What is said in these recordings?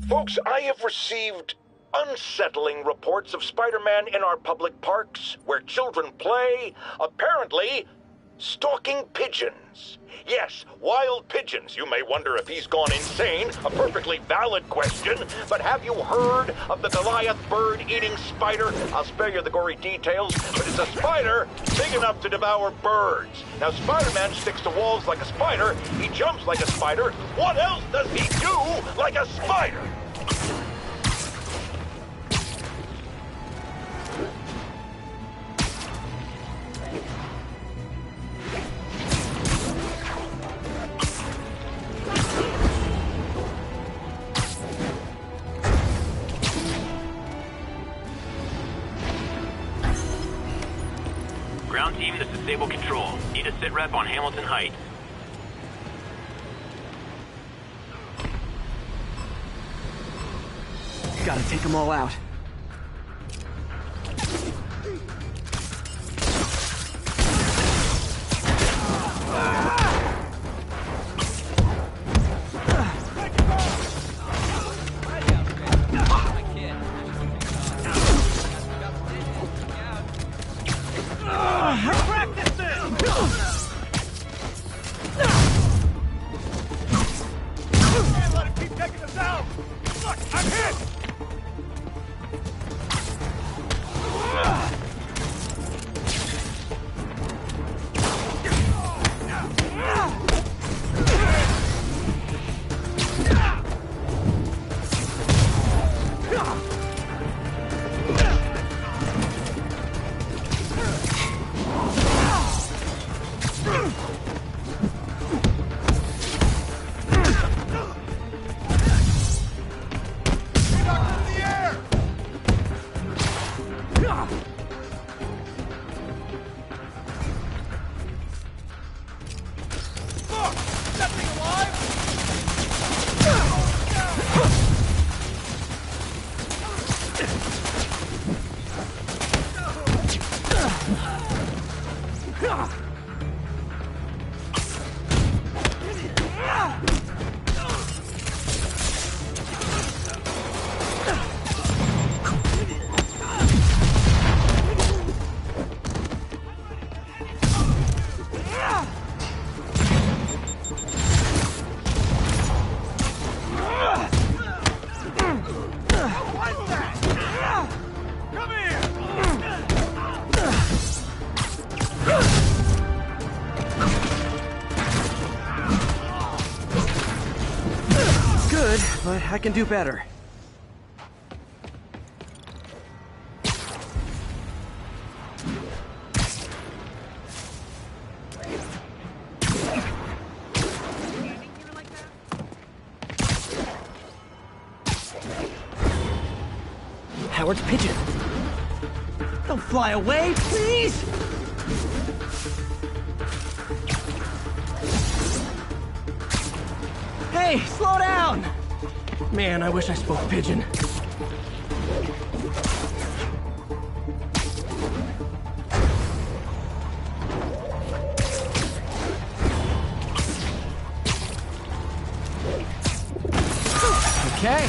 Folks, I have received unsettling reports of Spider-Man in our public parks, where children play, apparently stalking pigeons. Yes, wild pigeons. You may wonder if he's gone insane, a perfectly valid question, but have you heard of the Goliath bird-eating spider? I'll spare you the gory details, but it's a spider big enough to devour birds. Now, Spider-Man sticks to walls like a spider, he jumps like a spider. What else does he do like a spider? Ground team, this is Sable Control. Need a sit rep on Hamilton Heights. Gotta take them all out. But I can do better. Howard's pigeon. Don't fly away, please! Hey, slow down! Man, I wish I spoke pigeon. Okay.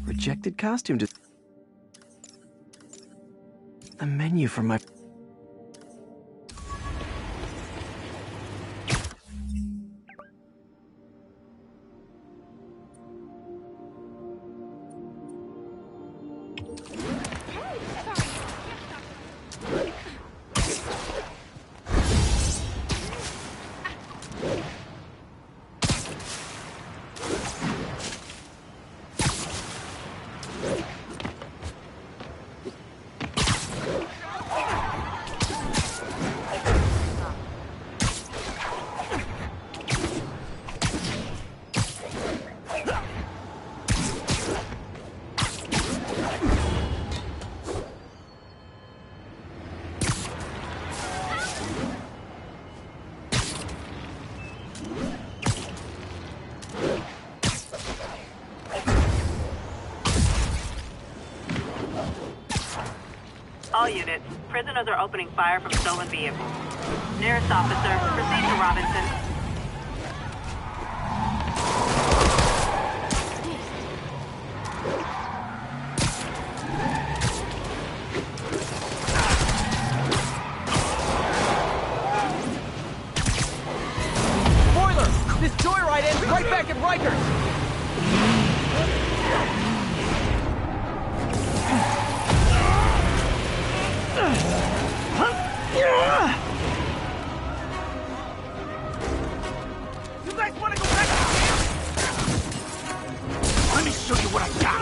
Rejected costume to a menu for my All units, prisoners are opening fire from stolen vehicles. Nearest officer, proceed to Robinson. This joyride ends right back at Rikers! You guys wanna go back? Let me show you what I got!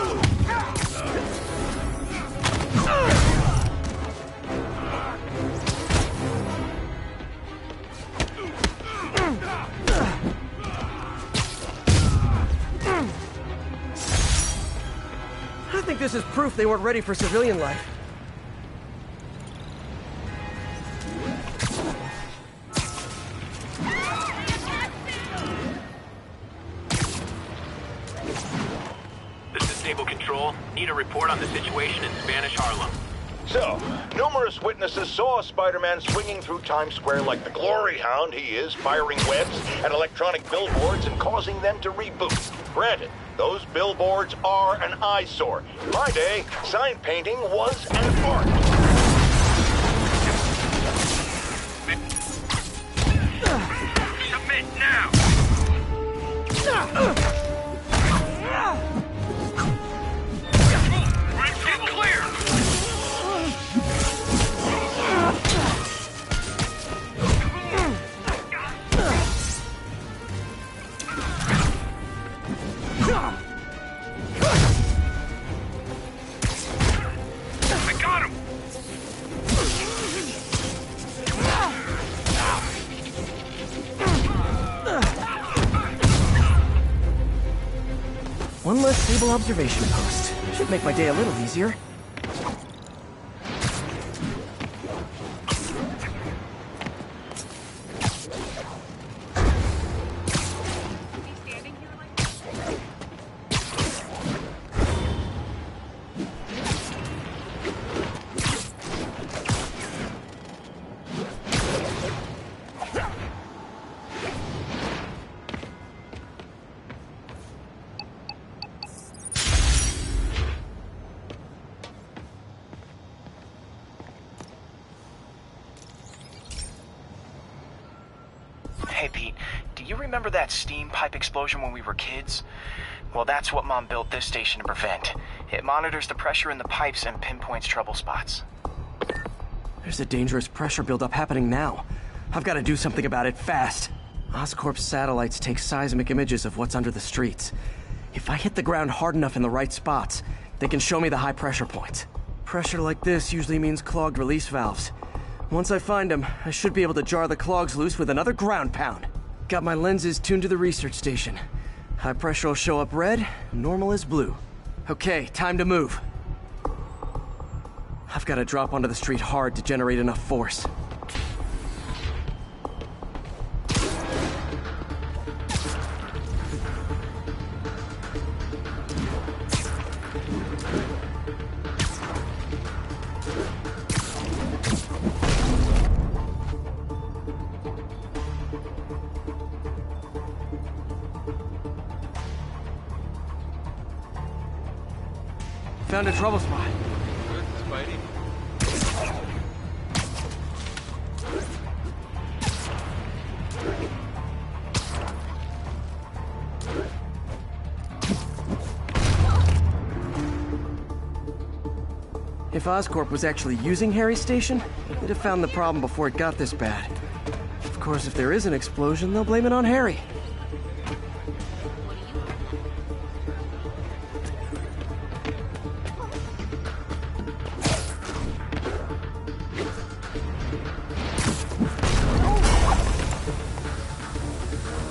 I think this is proof they weren't ready for civilian life. This is Stable Control. Need a report on the situation in Spanish Harlem. So, numerous witnesses saw Spider-Man swinging through Times Square like the glory hound he is, firing webs at electronic billboards and causing them to reboot. Granted, those billboards are an eyesore. In my day, sign painting was an art. Submit now! Get clear! I got him! One less stable observation post. Should make my day a little easier. Hey, Pete, do you remember that steam pipe explosion when we were kids? Well, that's what Mom built this station to prevent. It monitors the pressure in the pipes and pinpoints trouble spots. There's a dangerous pressure buildup happening now. I've got to do something about it fast. Oscorp's satellites take seismic images of what's under the streets. If I hit the ground hard enough in the right spots, they can show me the high pressure points. Pressure like this usually means clogged release valves. Once I find them, I should be able to jar the clogs loose with another ground pound. Got my lenses tuned to the research station. High pressure will show up red, normal is blue. Okay, time to move. I've got to drop onto the street hard to generate enough force. Found a trouble spot. Good, Spidey. If Oscorp was actually using Harry's station, they'd have found the problem before it got this bad. Of course, if there is an explosion, they'll blame it on Harry.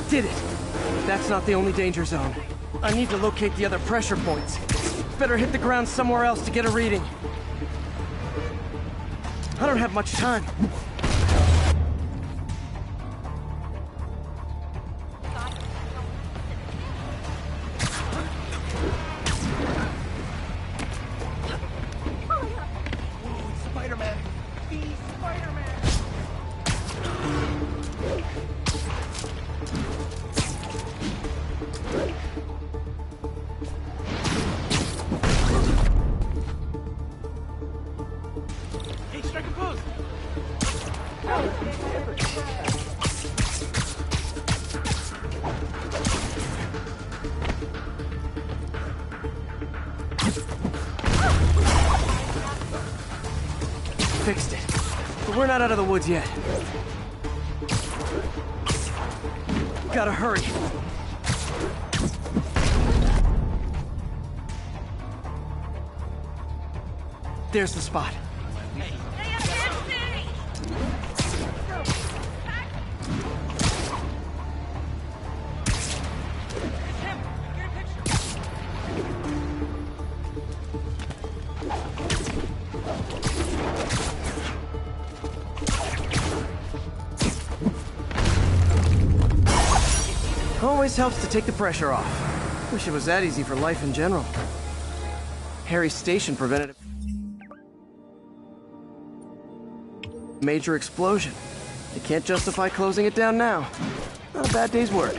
Did it! That's not the only danger zone. I need to locate the other pressure points. Better hit the ground somewhere else to get a reading. I don't have much time. Spider-Man! fixed it. But we're not out of the woods yet. Gotta hurry. There's the spot. Always helps to take the pressure off. Wish it was that easy for life in general. Harry's station prevented a major explosion. They can't justify closing it down now. Not a bad day's work.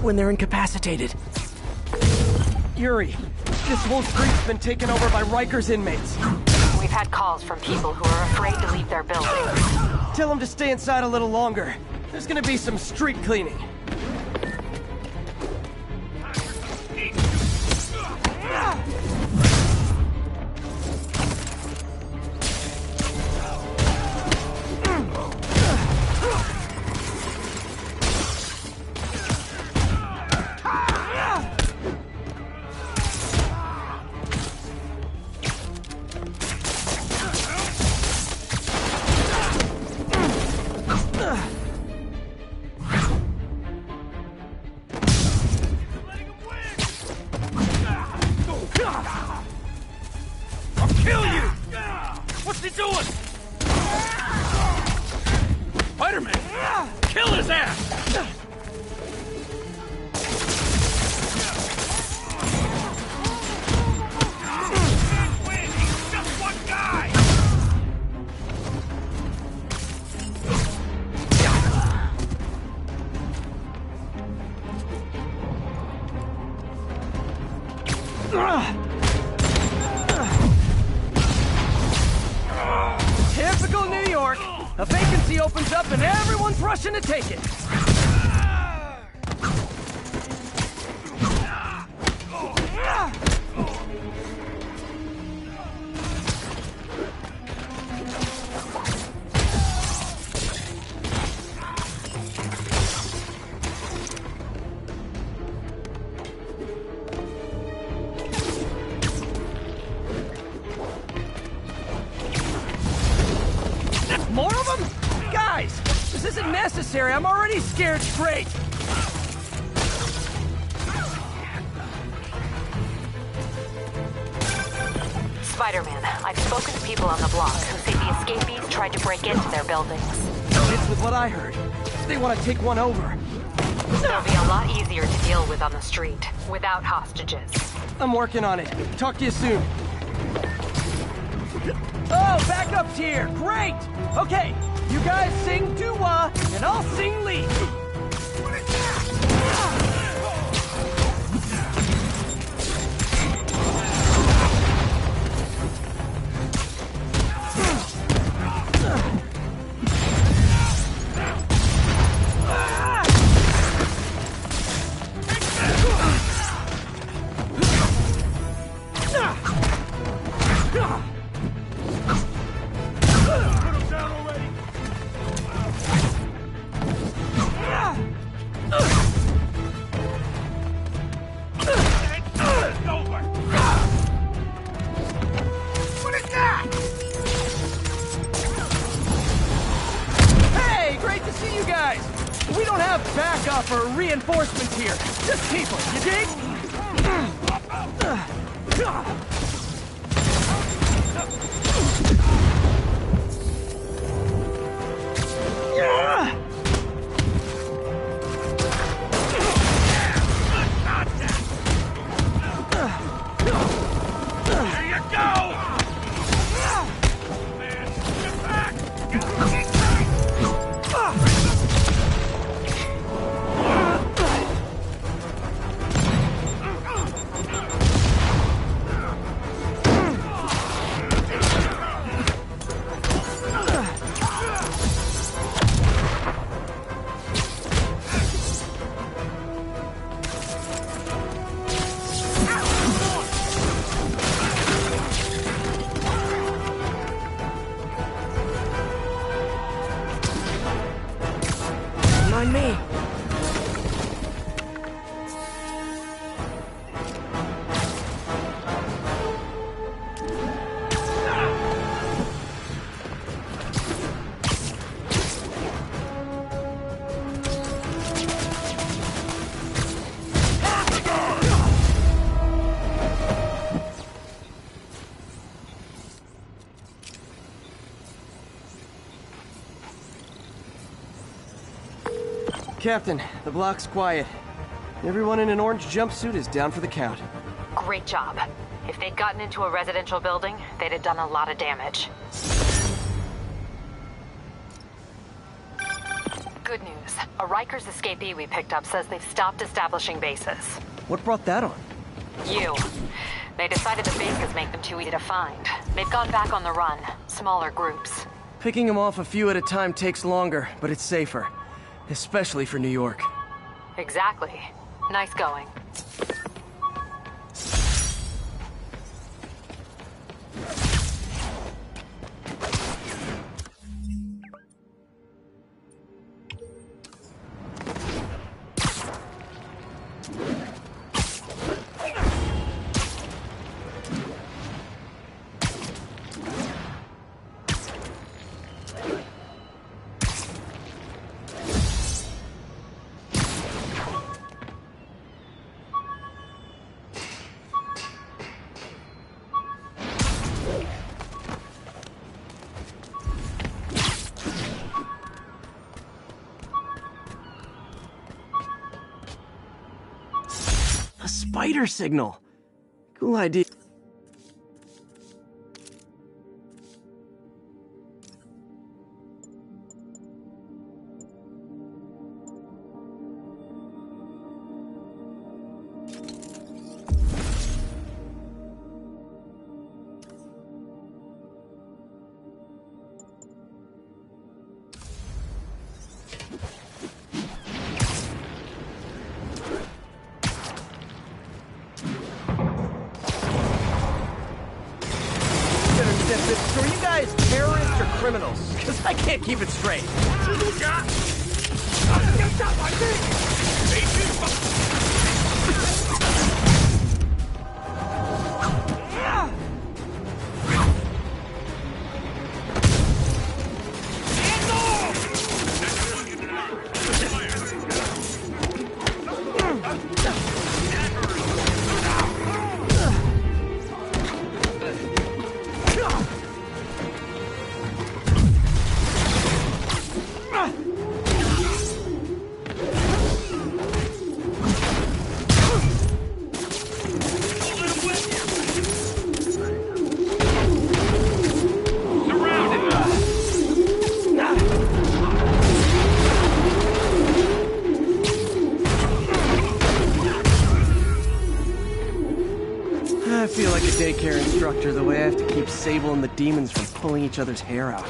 When they're incapacitated. Yuri, this whole street's been taken over by Riker's inmates. We've had calls from people who are afraid to leave their buildings. Tell them to stay inside a little longer. There's gonna be some street cleaning. Spider-Man! Kill his ass! He's just one guy! Typical New York. A vacancy opens up and everyone's rushing to take it. More of them? Guys, this isn't necessary. I'm already scared straight. Spider-Man, I've spoken to people on the block who say the escapees tried to break into their buildings. It's with what I heard. They want to take one over. It'll be a lot easier to deal with on the street, without hostages. I'm working on it. Talk to you soon. Oh, backup's here! Great! Okay, you guys sing doo-wah, and I'll sing lead. We don't have backup or reinforcements here. Just people, you dig? Captain, the block's quiet. Everyone in an orange jumpsuit is down for the count. Great job. If they'd gotten into a residential building, they'd have done a lot of damage. Good news. A Rikers escapee we picked up says they've stopped establishing bases. What brought that on? You. They decided the bases make them too easy to find. They've gone back on the run. Smaller groups. Picking them off a few at a time takes longer, but it's safer. Especially for New York. Exactly. Nice going. Spider signal. Cool idea. So are you guys terrorists or criminals? Because I can't keep it straight. I feel like a daycare instructor the way I have to keep Sable and the demons from pulling each other's hair out.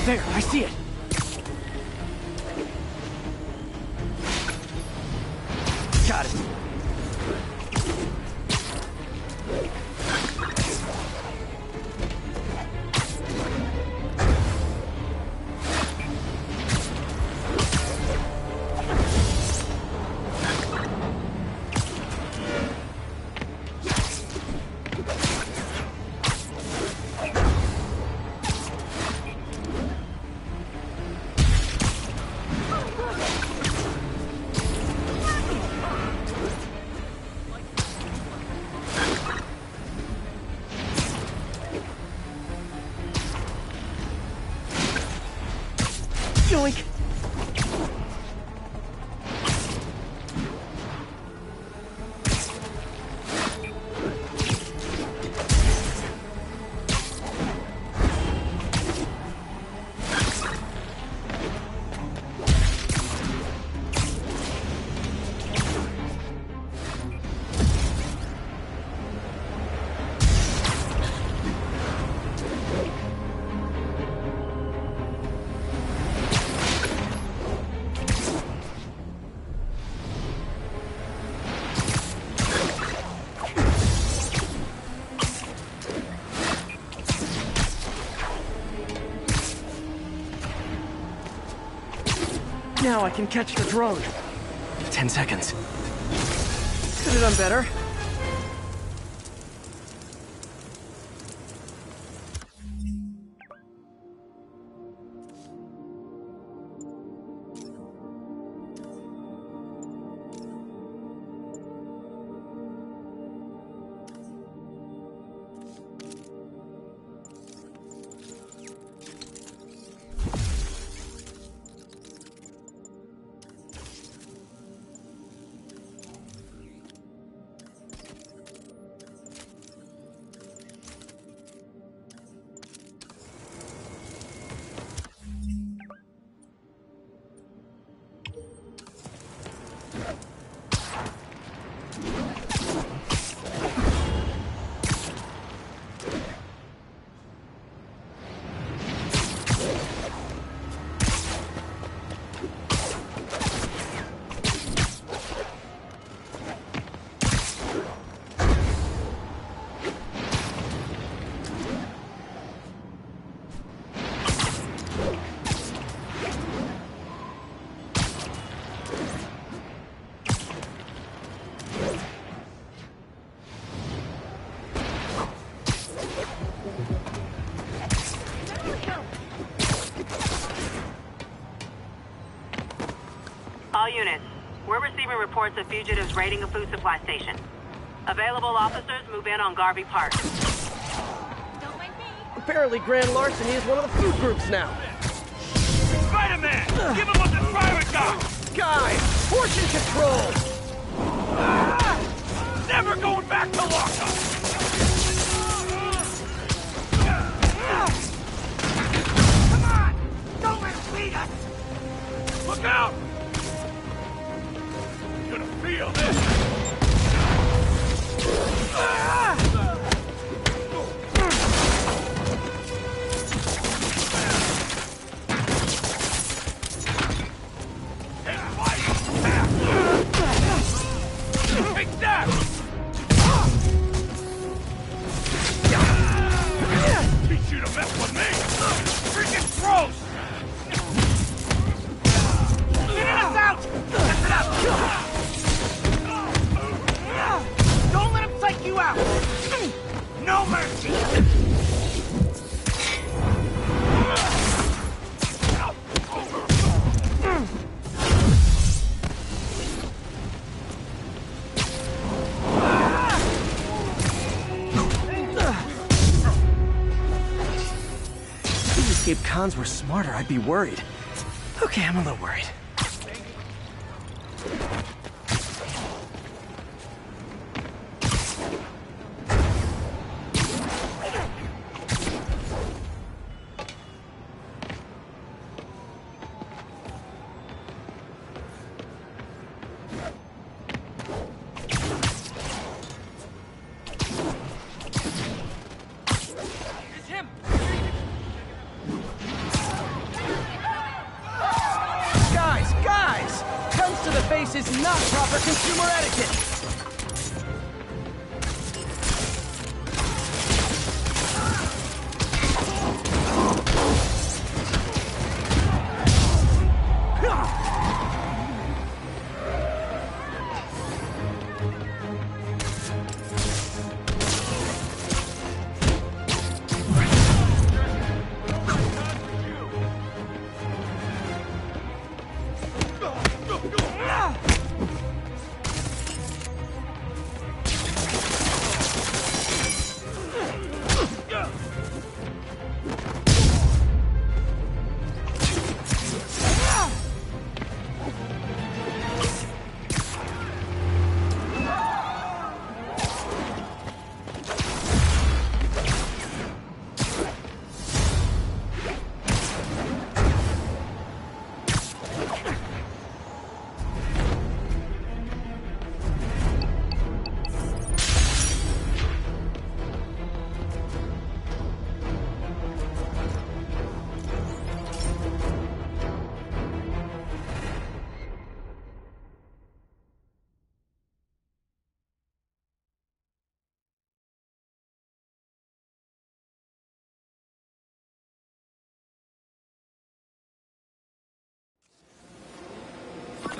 There, I see it. Got it. Yoink! Now I can catch the drone. 10 seconds. Could have done better. All units, we're receiving reports of fugitives raiding a food supply station. Available officers move in on Garvey Park. Apparently grand larceny is one of the food groups now. Spider-Man! Give him what the pirate got! Guys, portion control! Never going back to lockup! Come on! Don't let him beat us! Look out! You're gonna feel this! Take that! Teach you to mess with me! Freaking gross! Get us out! Get it out! Don't let him psych you out! No mercy! If cons were smarter, I'd be worried. Okay, I'm a little worried. This is not proper consumer etiquette!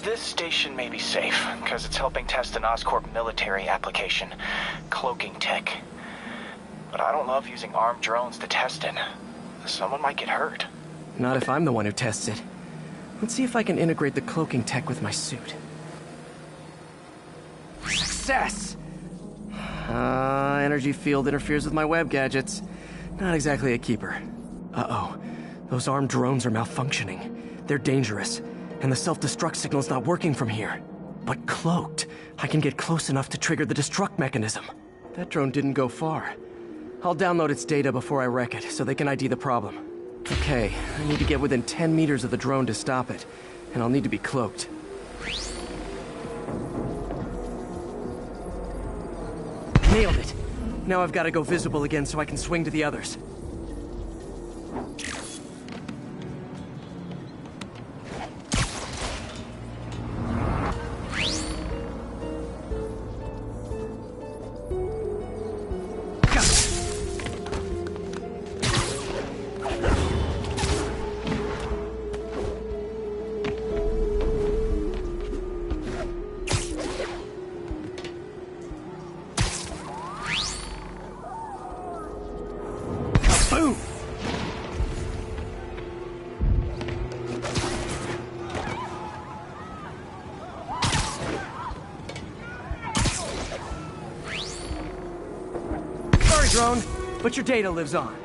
This station may be safe, because it's helping test an Oscorp military application, cloaking tech. But I don't love using armed drones to test it. Someone might get hurt. Not if I'm the one who tests it. Let's see if I can integrate the cloaking tech with my suit. Success! Energy field interferes with my web gadgets. Not exactly a keeper. Uh-oh. Those armed drones are malfunctioning. They're dangerous, and the self-destruct signal's not working from here. But cloaked, I can get close enough to trigger the destruct mechanism. That drone didn't go far. I'll download its data before I wreck it, so they can ID the problem. Okay, I need to get within 10 meters of the drone to stop it, and I'll need to be cloaked. Nailed it! Now I've got to go visible again so I can swing to the others. Boom! Sorry, drone, but your data lives on.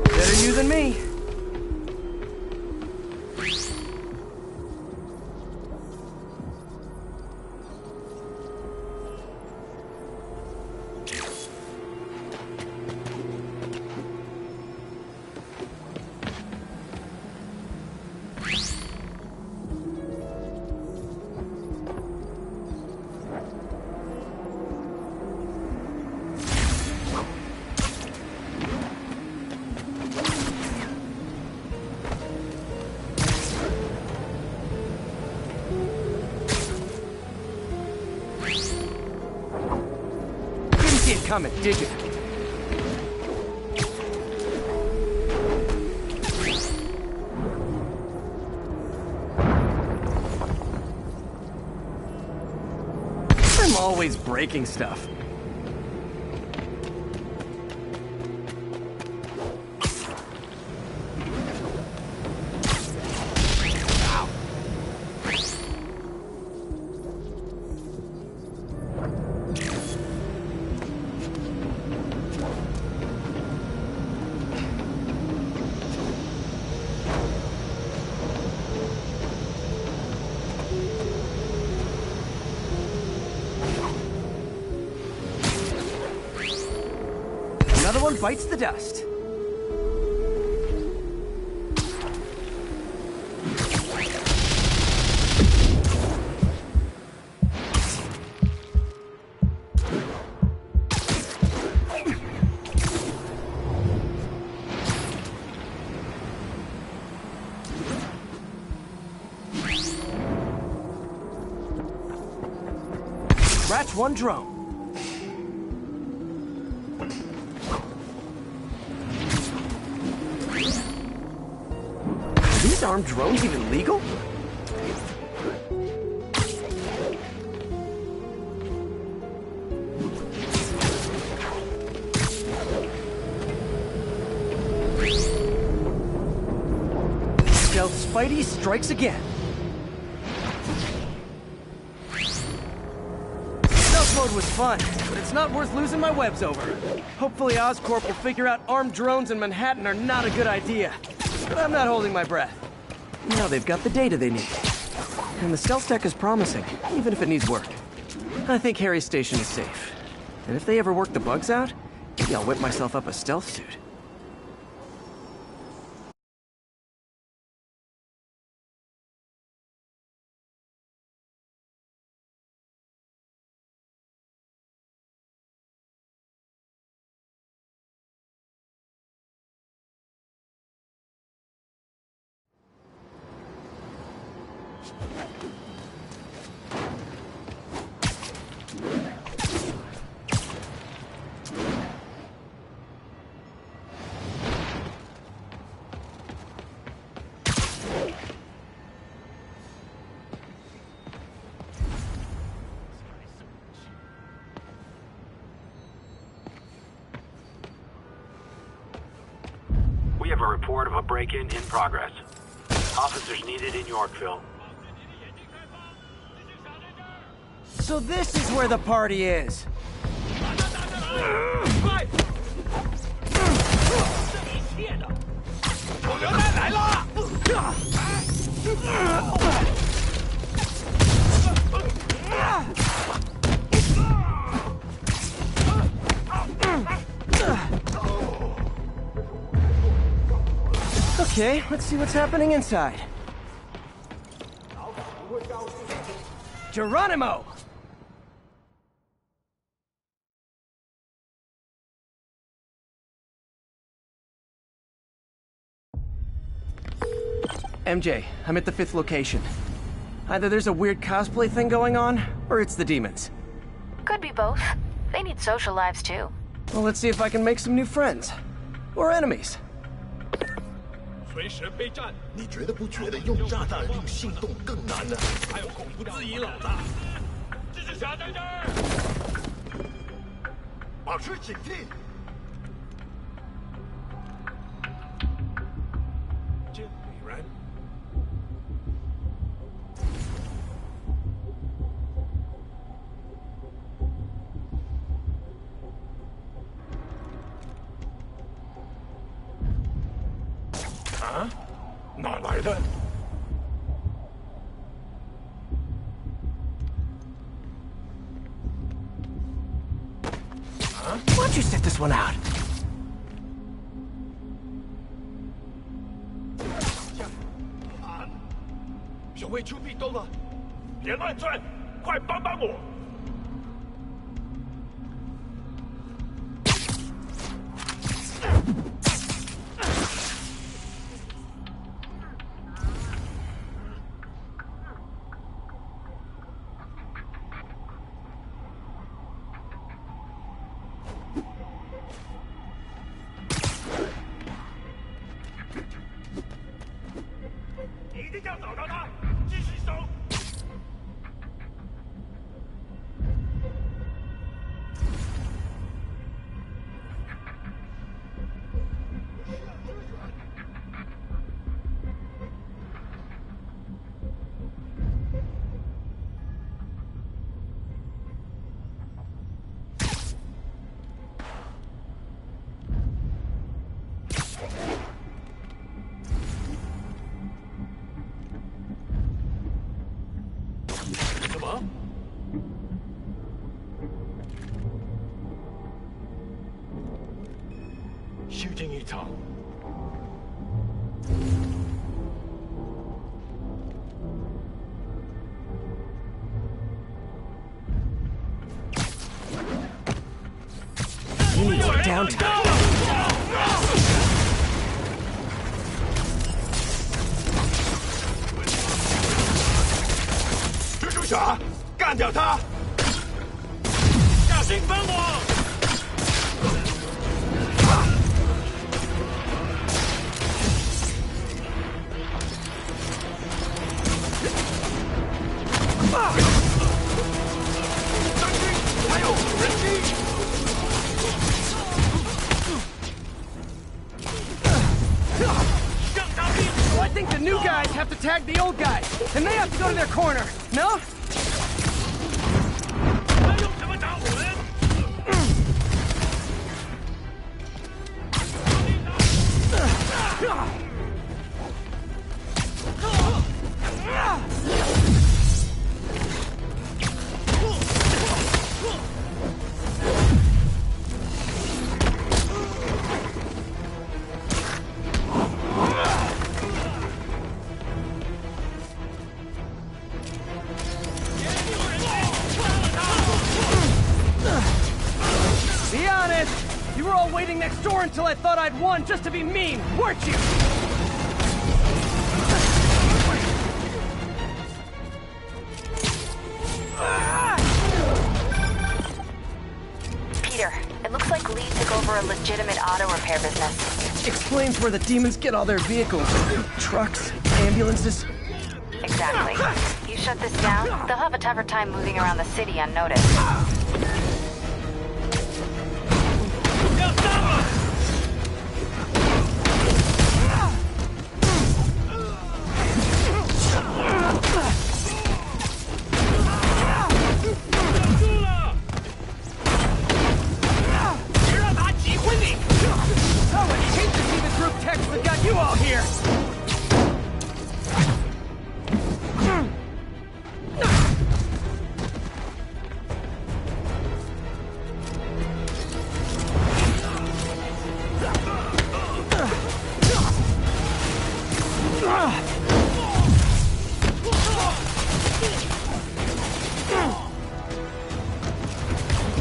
Better you than me. Didn't see it coming, did you? I'm always breaking stuff. Another one bites the dust. Scratch one drone. Are these armed drones even legal? Stealth Spidey strikes again. Stealth mode was fun, but it's not worth losing my webs over. Hopefully Oscorp will figure out armed drones in Manhattan are not a good idea. But I'm not holding my breath. Now they've got the data they need. And the stealth tech is promising, even if it needs work. I think Harry's station is safe. And if they ever work the bugs out, maybe I'll whip myself up a stealth suit. We have a report of a break-in in progress. Officers needed in Yorkville. So this is where the party is. Okay, let's see what's happening inside. Geronimo! MJ, I'm at the 5th location. Either there's a weird cosplay thing going on, or it's the demons. Could be both. They need social lives too. Well, let's see if I can make some new friends. Or enemies. 随时备战。你觉得不觉得用炸弹令心动更难呢？还有口不自已，老大。蜘蛛侠在这儿！保持警惕。这女人。啊？哪来的？ Why don't you sit this one out? 小卫出壁洞了，别乱转，快帮帮我！ 一定要找到他，继续搜。什么？修建一场。You need more downtime. 蜘蛛侠，干掉他！小心帮我！ 还有人机！ So I think the new guys have to tag the old guys, and they have to go to their corner. No? 还用什么打我呢？ Be honest, you were all waiting next door until I thought I'd won just to be mean, weren't you? for a legitimate auto repair business. Explains where the demons get all their vehicles. Trucks, ambulances. Exactly. You shut this down, they'll have a tougher time moving around the city unnoticed.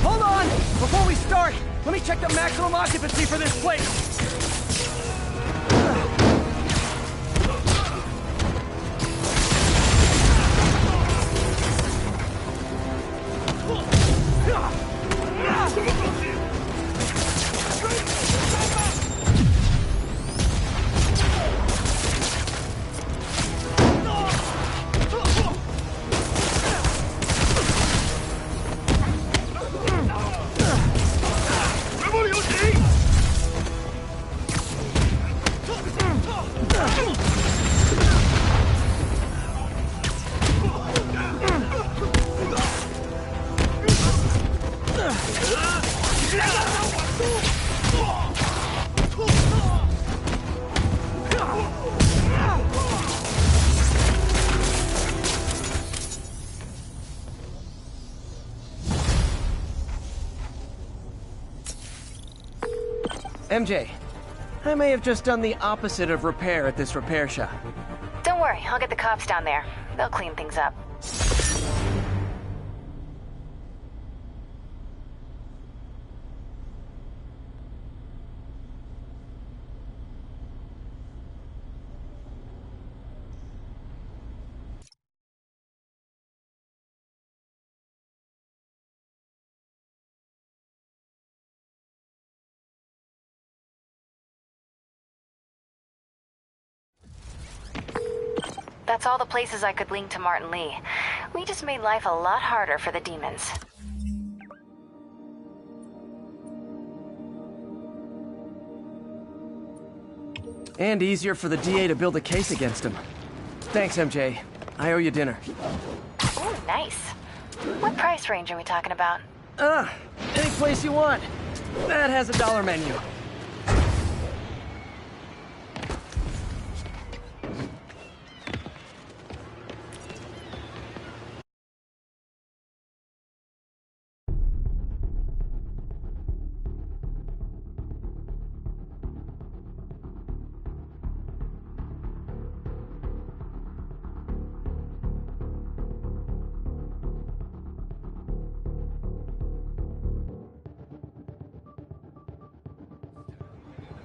Hold on! Before we start, let me check the maximum occupancy for this place! MJ, I may have just done the opposite of repair at this repair shop. Don't worry, I'll get the cops down there. They'll clean things up. That's all the places I could link to Martin Lee. We just made life a lot harder for the demons. And easier for the DA to build a case against him. Thanks, MJ. I owe you dinner. Ooh, nice. What price range are we talking about? Any place you want. That has a dollar menu.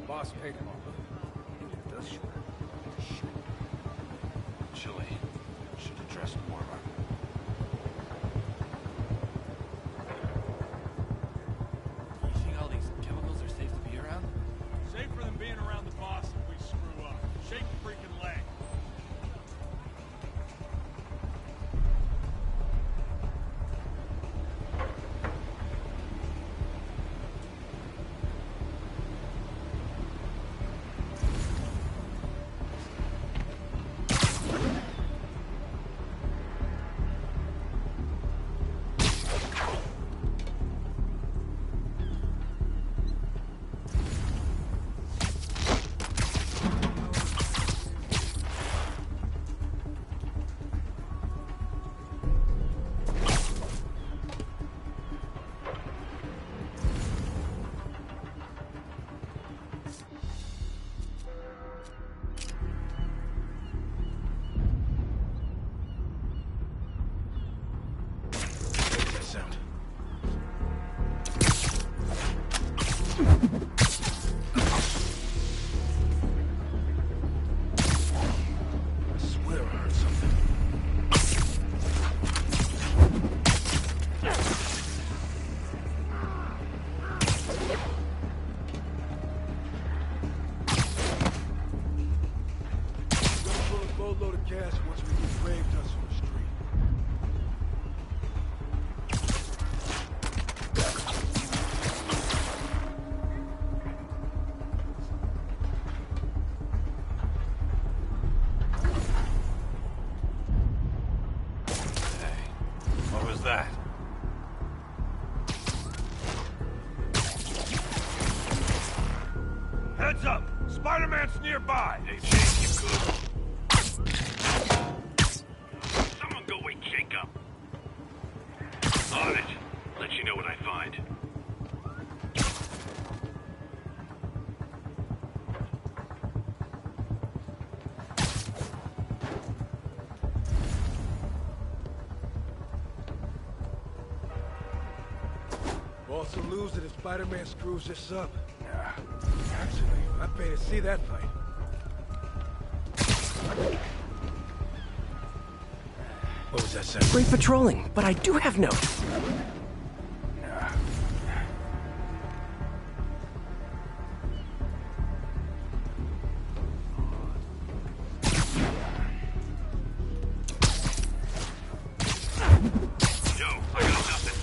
Boss paid him off. It does shoot. Chile. Should have dressed more of You think all these chemicals are safe to be around? Safer than being around the boss if we screw up. Shake the freaking leg. a load of gas once we get grave dust on the street. What was that? Heads up! Spider-Man's nearby! Hey, Jake, you good? Someone go wake Jake up. On it. Let you know what I find. Boss will lose it if Spider-Man screws this up. Yeah. Actually, I pay to see that fight. What was that say? Great patrolling, but I do have notes. Yo, I got nothing.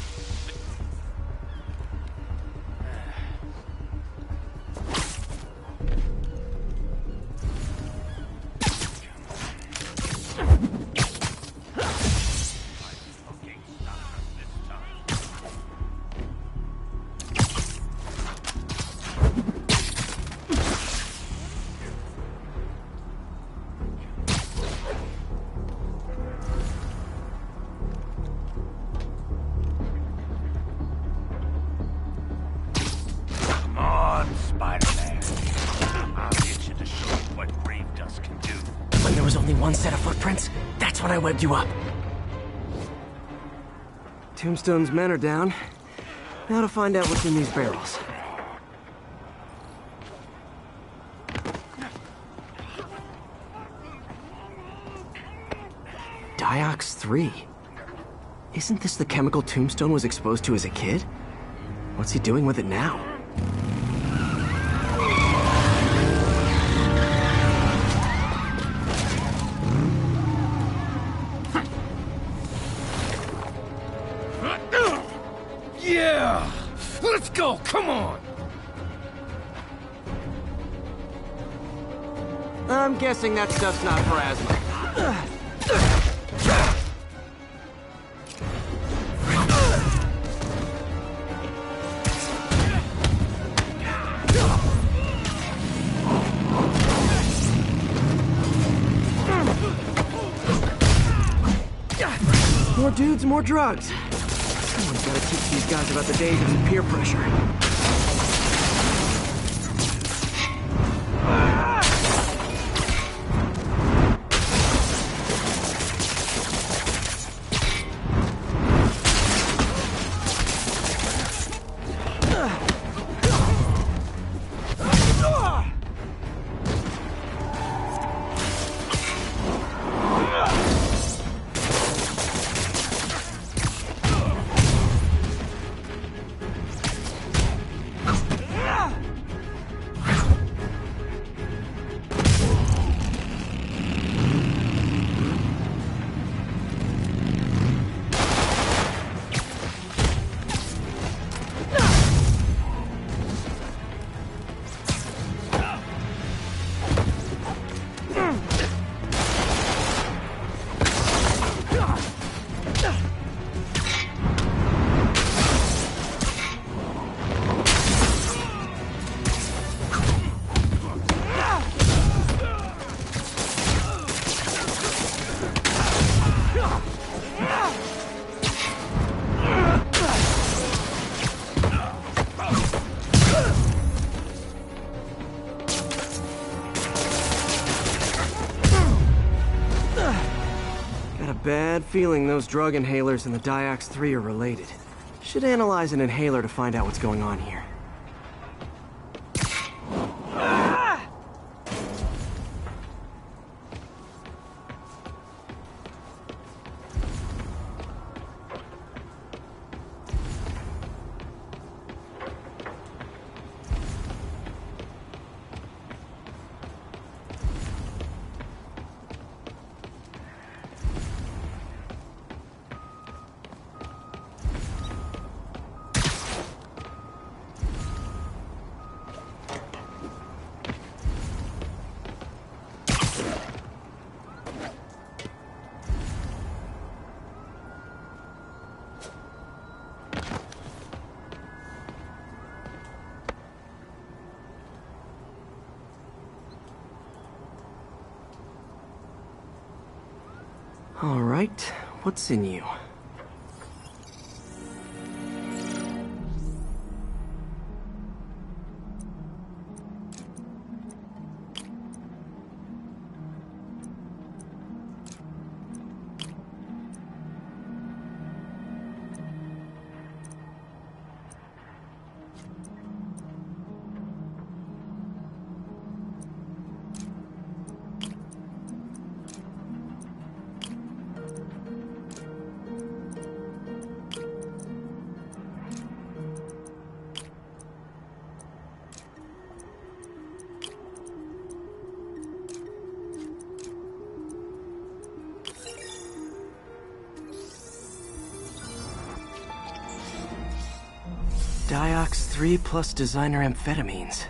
Come on, Spider-Man. I'll get you to show you what grave dust can do. When there was only one set of footprints, that's when I webbed you up. Tombstone's men are down. Now to find out what's in these barrels. Diox 3. Isn't this the chemical Tombstone was exposed to as a kid? What's he doing with it now? Yeah! Let's go, come on! I'm guessing that stuff's not for asthma. More dudes, more drugs. Someone's gotta teach these guys about the dangers of peer pressure. Bad feeling those drug inhalers and the Diox 3 are related. Should analyze an inhaler to find out what's going on here. All right, what's in you? Diox 3 plus designer amphetamines.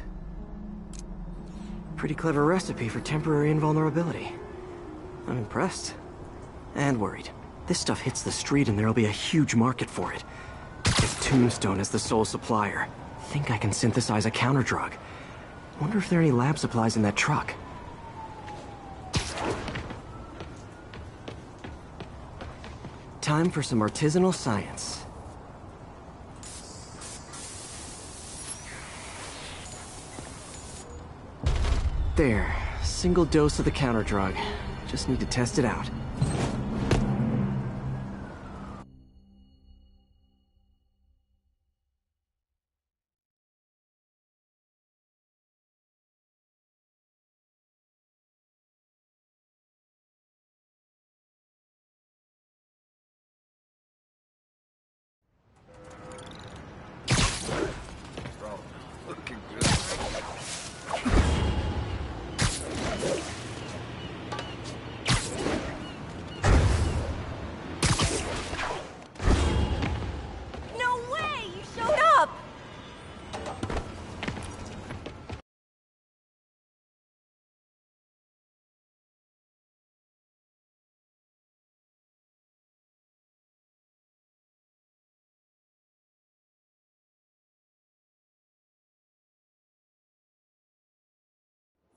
Pretty clever recipe for temporary invulnerability. I'm impressed. And worried. This stuff hits the street and there'll be a huge market for it. With Tombstone as the sole supplier, I think I can synthesize a counter-drug. Wonder if there are any lab supplies in that truck. Time for some artisanal science. There, single dose of the counter drug. Just need to test it out.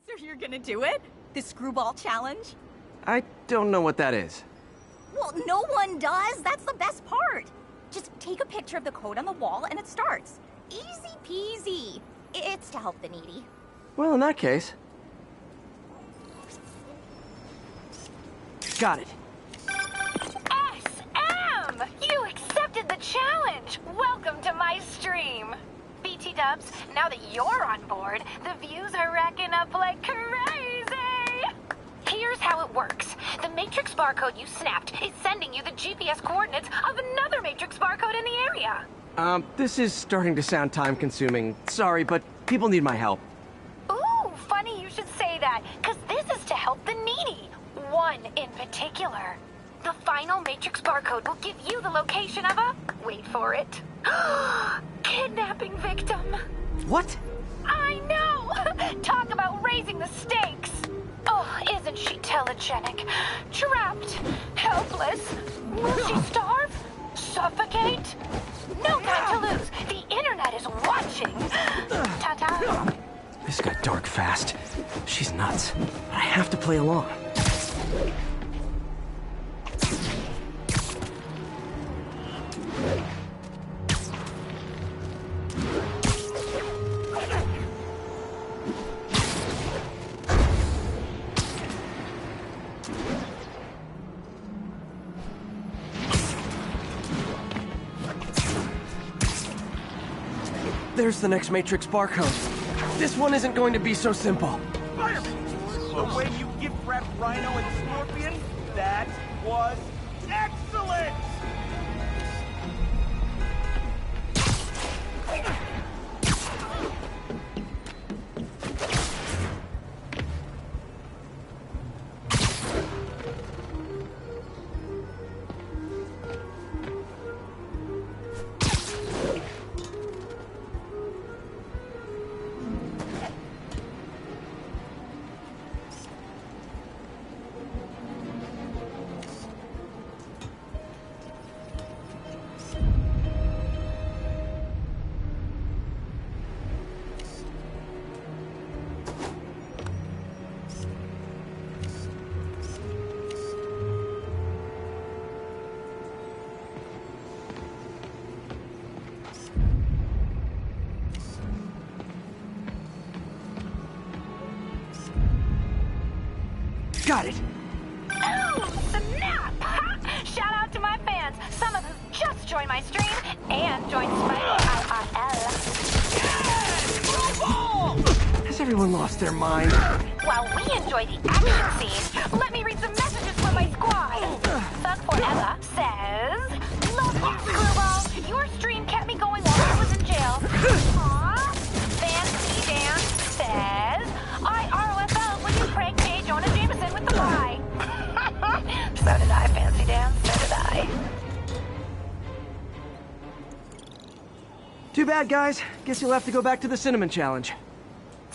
So you're gonna do it? The screwball challenge? I don't know what that is. Well, no one does. That's the best part. Just take a picture of the code on the wall and it starts. Easy peasy. It's to help the needy. Well, in that case... Got it. SM! You accepted the challenge! Welcome to my stream! BT Dubs, now that you're on board, the views are racking up like crazy! Here's how it works. The Matrix barcode you snapped is sending you the GPS coordinates of another Matrix barcode in the area. This is starting to sound time-consuming. Sorry, but people need my help. Ooh, funny you should say that, because this is to help the needy. One in particular. The final Matrix barcode will give you the location of a... wait for it. Kidnapping victim. What? I know! Talk about raising the stakes. Oh, isn't she telegenic? Trapped. Helpless. Will she starve? Suffocate? No time to lose. The internet is watching. Ta-ta. This got dark fast. She's nuts. But I have to play along. There's the next Matrix barcode. This one isn't going to be so simple. Spider-Man! The way you gift-wrapped Rhino and Scorpion, that was excellent! Got it! Oh, snap! Shout out to my fans, some of who just joined my stream and joined Spidey IRL. Has everyone lost their mind? While we enjoy the action scene, let me read some messages from my squad. Thug Forever says, "Love you, Screwball. Your stream kept me going while I was in jail." Aww. Fancy Dan says, "IROFL when you prank J. Jonah Jameson with the pie." So did I, Fancy Dan. So did I. Too bad, guys. Guess you'll have to go back to the Cinnamon Challenge.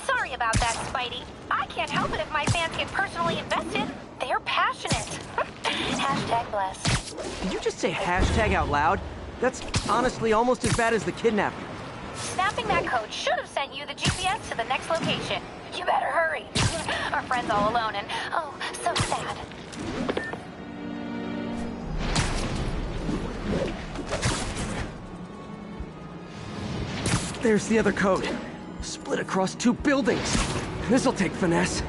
Sorry about that, Spidey. I can't help it if my fans get personally invested. They're passionate. Hashtag blessed. Did you just say hashtag out loud? That's honestly almost as bad as the kidnapping. Snapping that code should have sent you the GPS to the next location. You better hurry. Our friend's all alone and, oh, so sad. There's the other code. Split across 2 buildings. This'll take finesse.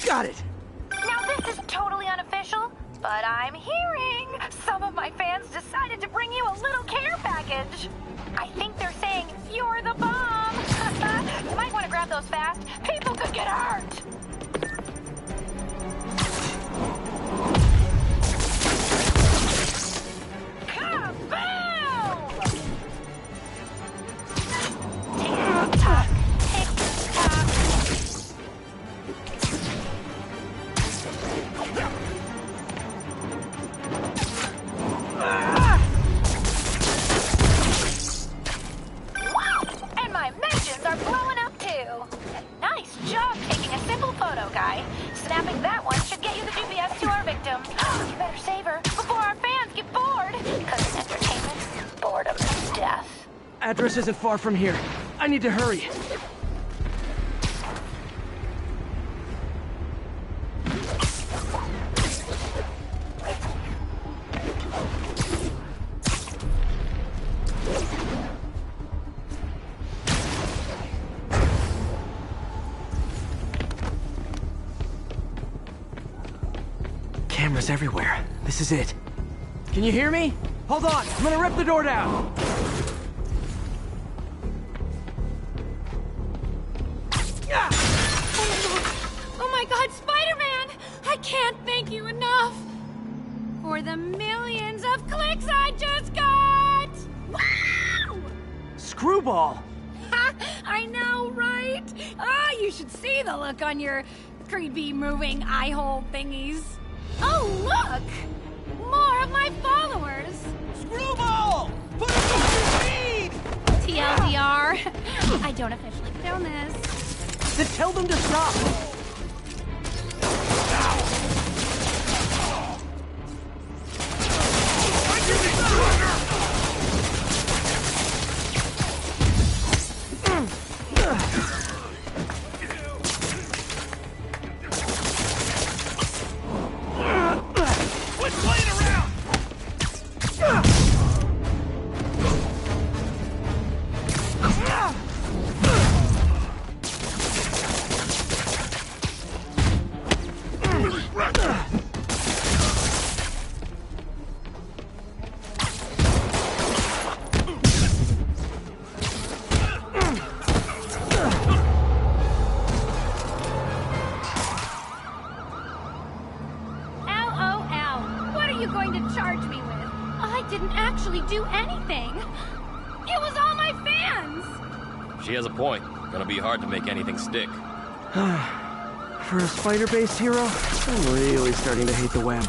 Got it! Now this is totally unofficial, but I'm hearing some of my fans decided to bring you a little care package. I think they're saying you're the bomb. You might want to grab those fast. People could get hurt. Address isn't far from here. I need to hurry. Cameras everywhere. This is it. Can you hear me? Hold on, I'm gonna rip the door down. Oh my god, Spider-Man! I can't thank you enough for the millions of clicks I just got! Wow! Screwball! Ha! I know, right? Ah, you should see the look on your creepy moving eye hole thingies. Oh, look! More of my followers! Screwball! Put us on your feed! TLDR. I don't officially condone this. Then tell them to stop! Do anything. It was all my fans. She has a point. Gonna be hard to make anything stick. For a spider-based hero, I'm really starting to hate the web.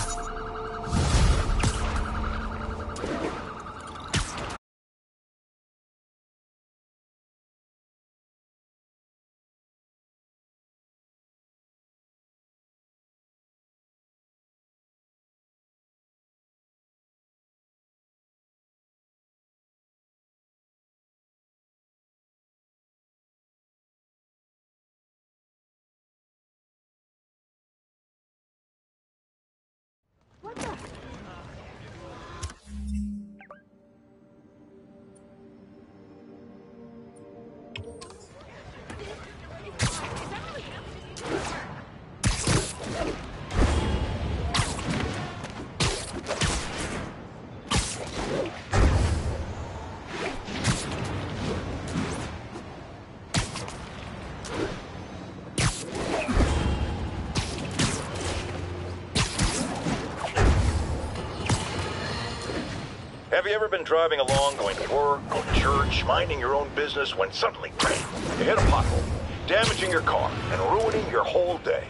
Have you ever been driving along, going to work, going to church, minding your own business, when suddenly, bang, you hit a pothole, damaging your car and ruining your whole day?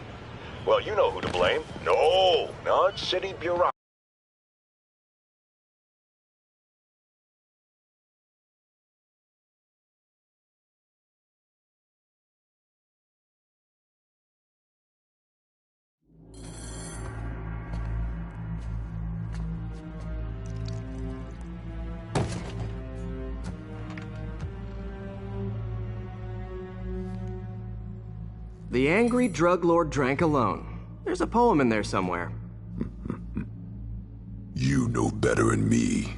Well, you know who to blame. No, not city bureaucracy. The angry drug lord drank alone. There's a poem in there somewhere. You know better than me.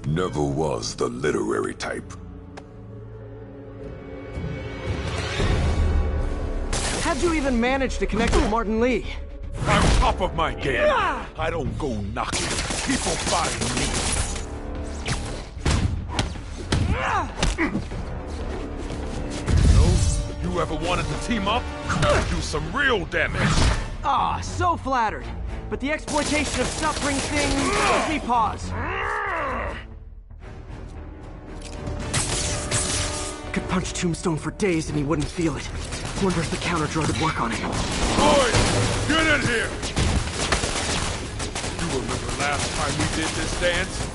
Never was the literary type. How'd you even manage to connect with Martin Lee? I'm top of my game. I don't go knocking. People find me. So, you ever wanted to team up? Do some real damage. Ah, so flattered. But the exploitation of suffering things gives me pause. Could punch Tombstone for days and he wouldn't feel it. Wonder if the counter drug would work on him. Boys, get in here! You remember last time we did this dance?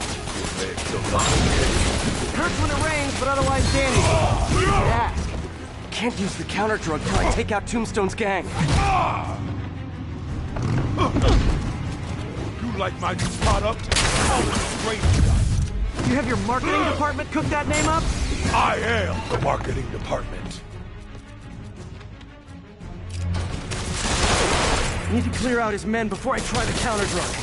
Hurts when it rains, but otherwise dandy. Yeah. Can't use the counter drug till I take out Tombstone's gang. You like my new product? Oh, great dust. You have your marketing department cook that name up? I am the marketing department. I need to clear out his men before I try the counter drug.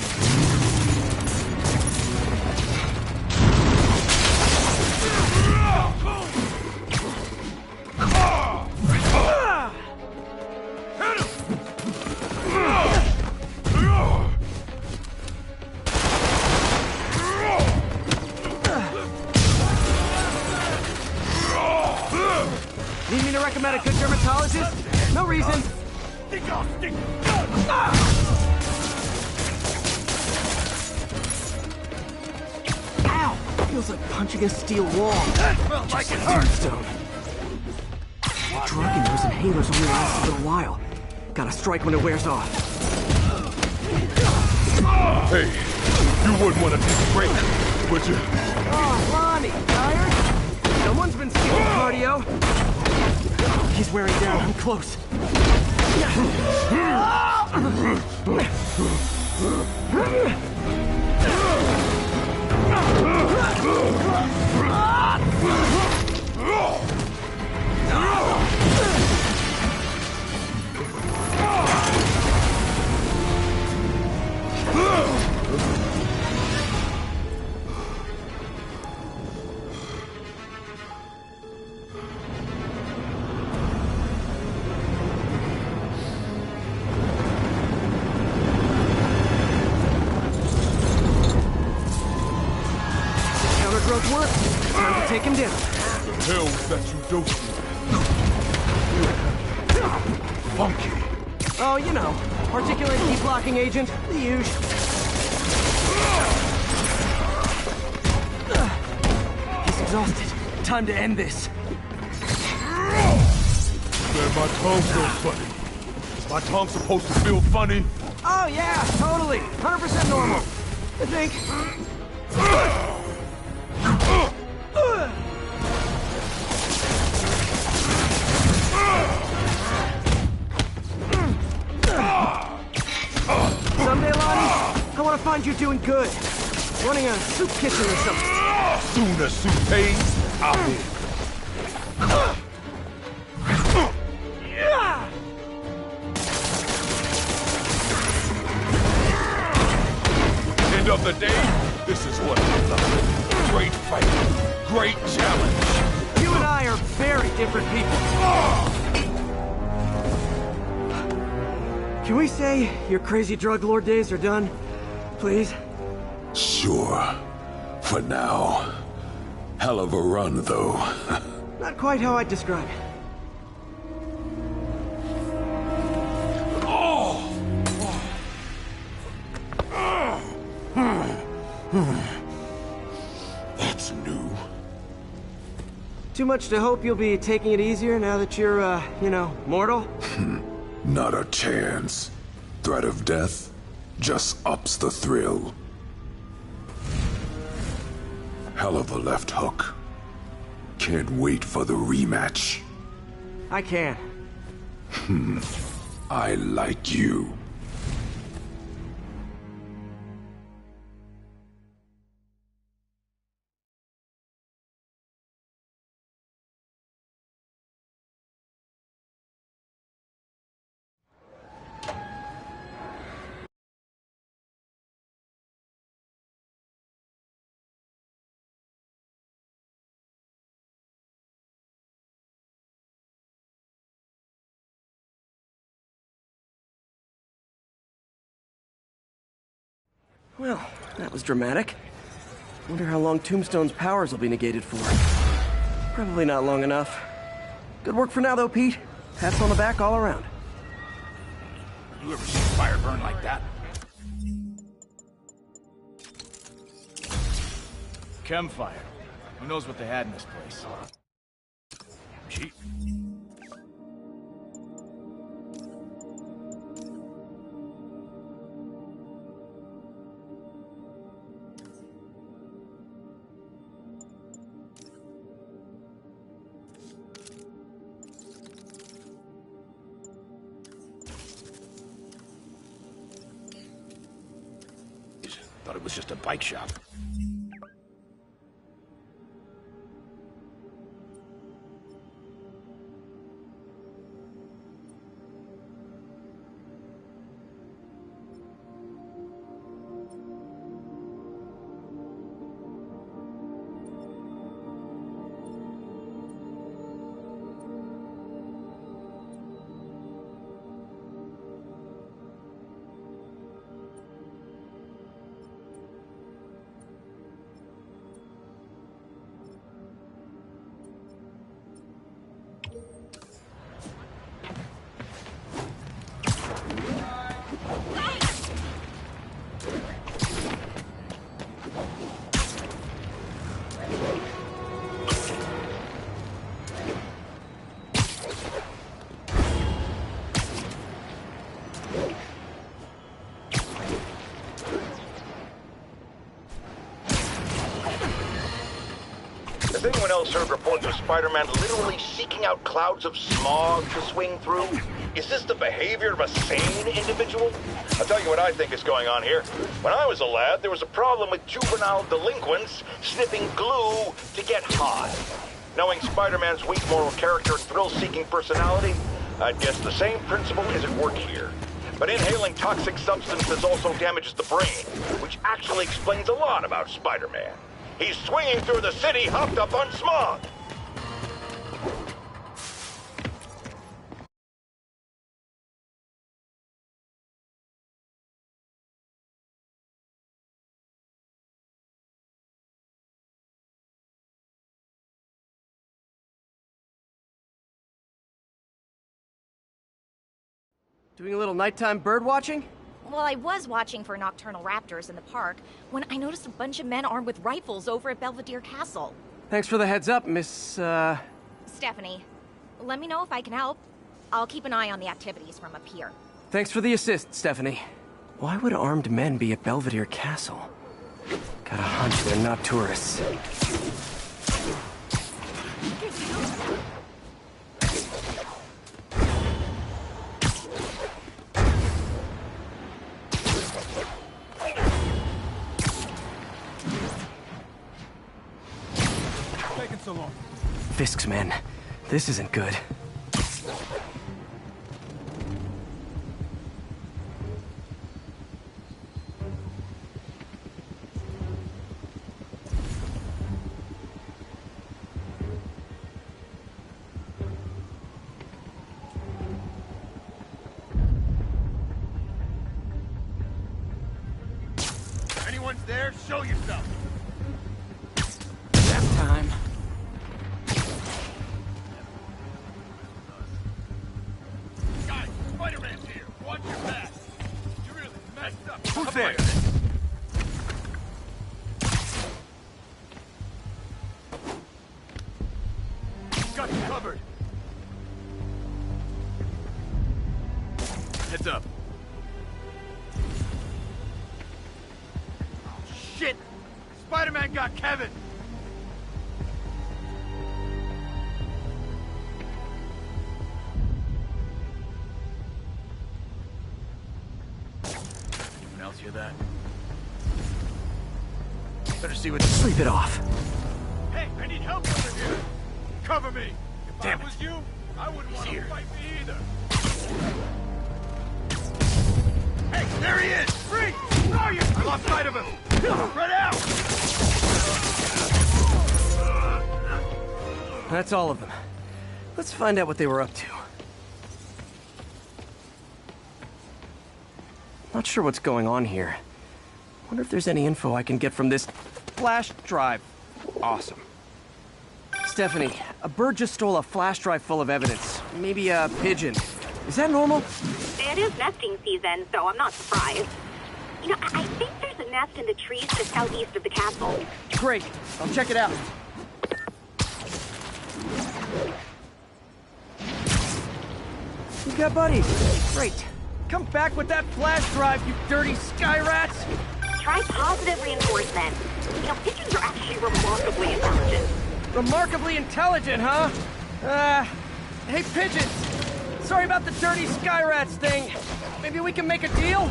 to recommend a good dermatologist? No reason. Ow! Feels like punching a steel wall. Well, like it hurt. Tombstone. Drug in those inhalers only lasts a little while. Gotta strike when it wears off. Hey, you wouldn't want to take a break, would you? Oh, Lonnie, tired? Someone's been stealing cardio. He's wearing down. I'm close. Counter-growth work. Time to take him down. The hell was that you dosed me? Funky. Oh, you know, particulate heat blocking agent, the usual. He's exhausted. Time to end this. Man, my tongue feels funny. Is my tongue supposed to feel funny? Oh yeah, totally. 100% normal. I think. Someday, Lonnie, I want to find you doing good. Running a soup kitchen or something. Soon as soup pays, I'll be. End of the day, this is what I love. Great fight, great challenge. You and I are very different people. Can we say your crazy drug lord days are done? Please? Sure. For now. Hell of a run, though. Not quite how I'd describe it. That's new. Too much to hope you'll be taking it easier now that you're, you know, mortal? Not a chance. Threat of death just ups the thrill. Hell of a left hook. Can't wait for the rematch. I can. I like you. Well, that was dramatic. Wonder how long Tombstone's powers will be negated for. Probably not long enough. Good work for now, though, Pete. Pats on the back all around. You ever seen fire burn like that? Chemfire. Who knows what they had in this place? Cheap. Thought it was just a bike shop. Intel served reports of Spider-Man literally seeking out clouds of smog to swing through. Is this the behavior of a sane individual? I'll tell you what I think is going on here. When I was a lad, there was a problem with juvenile delinquents sniffing glue to get high. Knowing Spider-Man's weak moral character and thrill-seeking personality, I'd guess the same principle is at work here. But inhaling toxic substances also damages the brain, which actually explains a lot about Spider-Man. He's swinging through the city hopped up on smog. Doing a little nighttime bird watching? Well, I was watching for nocturnal raptors in the park when I noticed a bunch of men armed with rifles over at Belvedere Castle. Thanks for the heads up, Miss, Stephanie, let me know if I can help. I'll keep an eye on the activities from up here. Thanks for the assist, Stephanie. Why would armed men be at Belvedere Castle? Got a hunch they're not tourists. So long. Fisk's men. This isn't good. Anyone's there? Show yourself. Nap time. Spider-Man's here. Watch your back. You really messed up. Who's there? Got you covered. Heads up. Shit! Spider-Man got Kevin. Else hear that? Better see what. Sleep it off. Hey, I need help over here. Cover me. If Damn I it. was you, I wouldn't want to here. fight me either. Hey, there he is! Free! Throw you! I lost sight of him. Spread out! That's all of them. Let's find out what they were up to. Not sure what's going on here. Wonder if there's any info I can get from this flash drive. Awesome. Stephanie, a bird just stole a flash drive full of evidence. Maybe a pigeon. Is that normal? It is nesting season, so I'm not surprised. You know, I think there's a nest in the trees just southeast of the castle. Great. I'll check it out. You got buddies. Great. Come back with that flash drive, you dirty sky rats! Try positive reinforcement. You know, pigeons are actually remarkably intelligent. Remarkably intelligent, huh? Hey, pigeons! Sorry about the dirty sky rats thing. Maybe we can make a deal?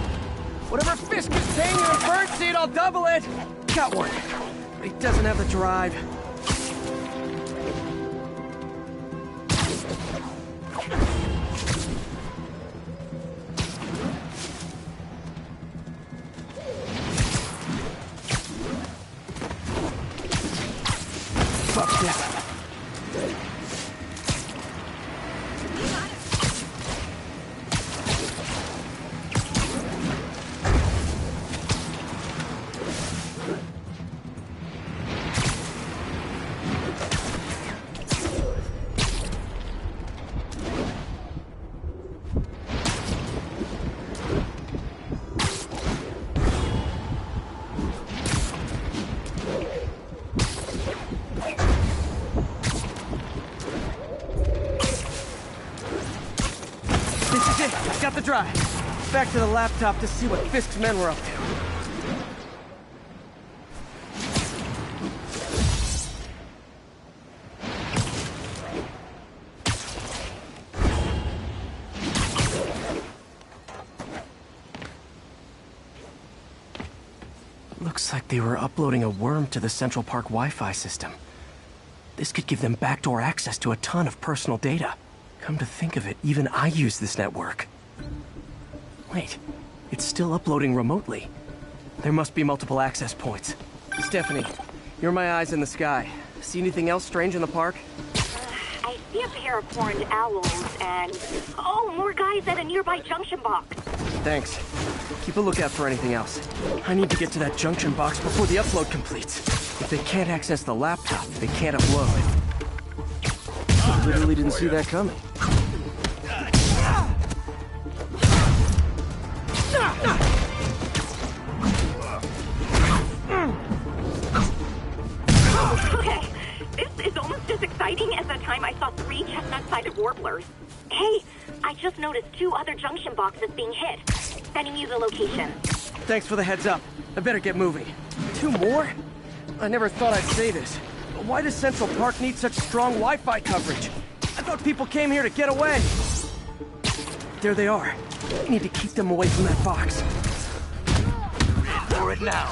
Whatever Fisk is paying you in birdseed, I'll double it! Got one. But he doesn't have the drive. Fuck this. Got the drive. Back to the laptop to see what Fisk's men were up to. Looks like they were uploading a worm to the Central Park Wi-Fi system. This could give them backdoor access to a ton of personal data. Come to think of it, even I use this network. Wait, it's still uploading remotely. There must be multiple access points. Stephanie, you're my eyes in the sky. See anything else strange in the park? I see a pair of horned owls and... Oh, more guys at a nearby junction box. Thanks. Keep a lookout for anything else. I need to get to that junction box before the upload completes. If they can't access the laptop, they can't upload. I literally didn't see that coming. Okay, this is almost as exciting as the time I saw 3 chestnut-sided warblers. Hey, I just noticed 2 other junction boxes being hit. Sending you the location. Thanks for the heads up. I better get moving. 2 more? I never thought I'd say this. But why does Central Park need such strong Wi-Fi coverage? I thought people came here to get away. There they are. I need to keep them away from that box. For it now.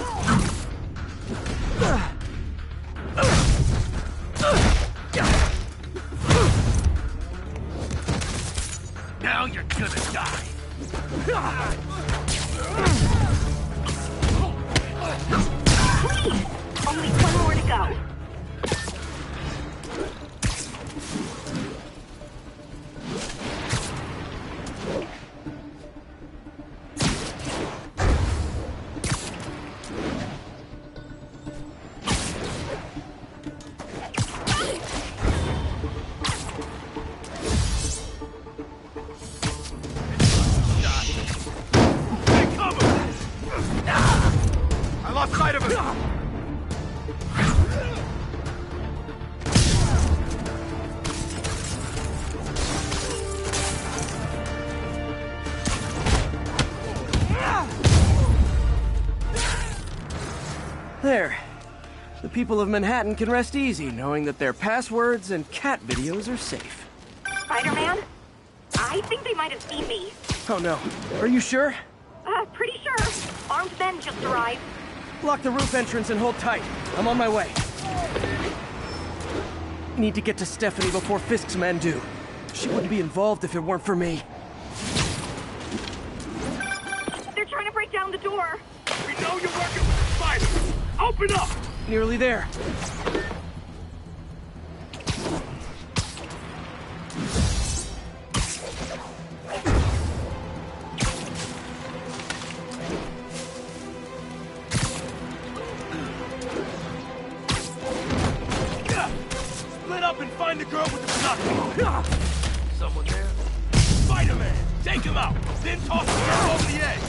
Now you're gonna die. Please! Only 1 more to go. I lost sight of him! There. The people of Manhattan can rest easy knowing that their passwords and cat videos are safe. Spider-Man? I think they might have seen me. Oh no. Are you sure? Pretty sure. Armed men just arrived. Block the roof entrance and hold tight. I'm on my way. Need to get to Stephanie before Fisk's men do. She wouldn't be involved if it weren't for me. They're trying to break down the door. We know you're working with the spiders! Open up! Nearly there. Split up and find the girl with the shotgun! Someone there? Spider-Man! Take him out! Then toss the girl over the edge!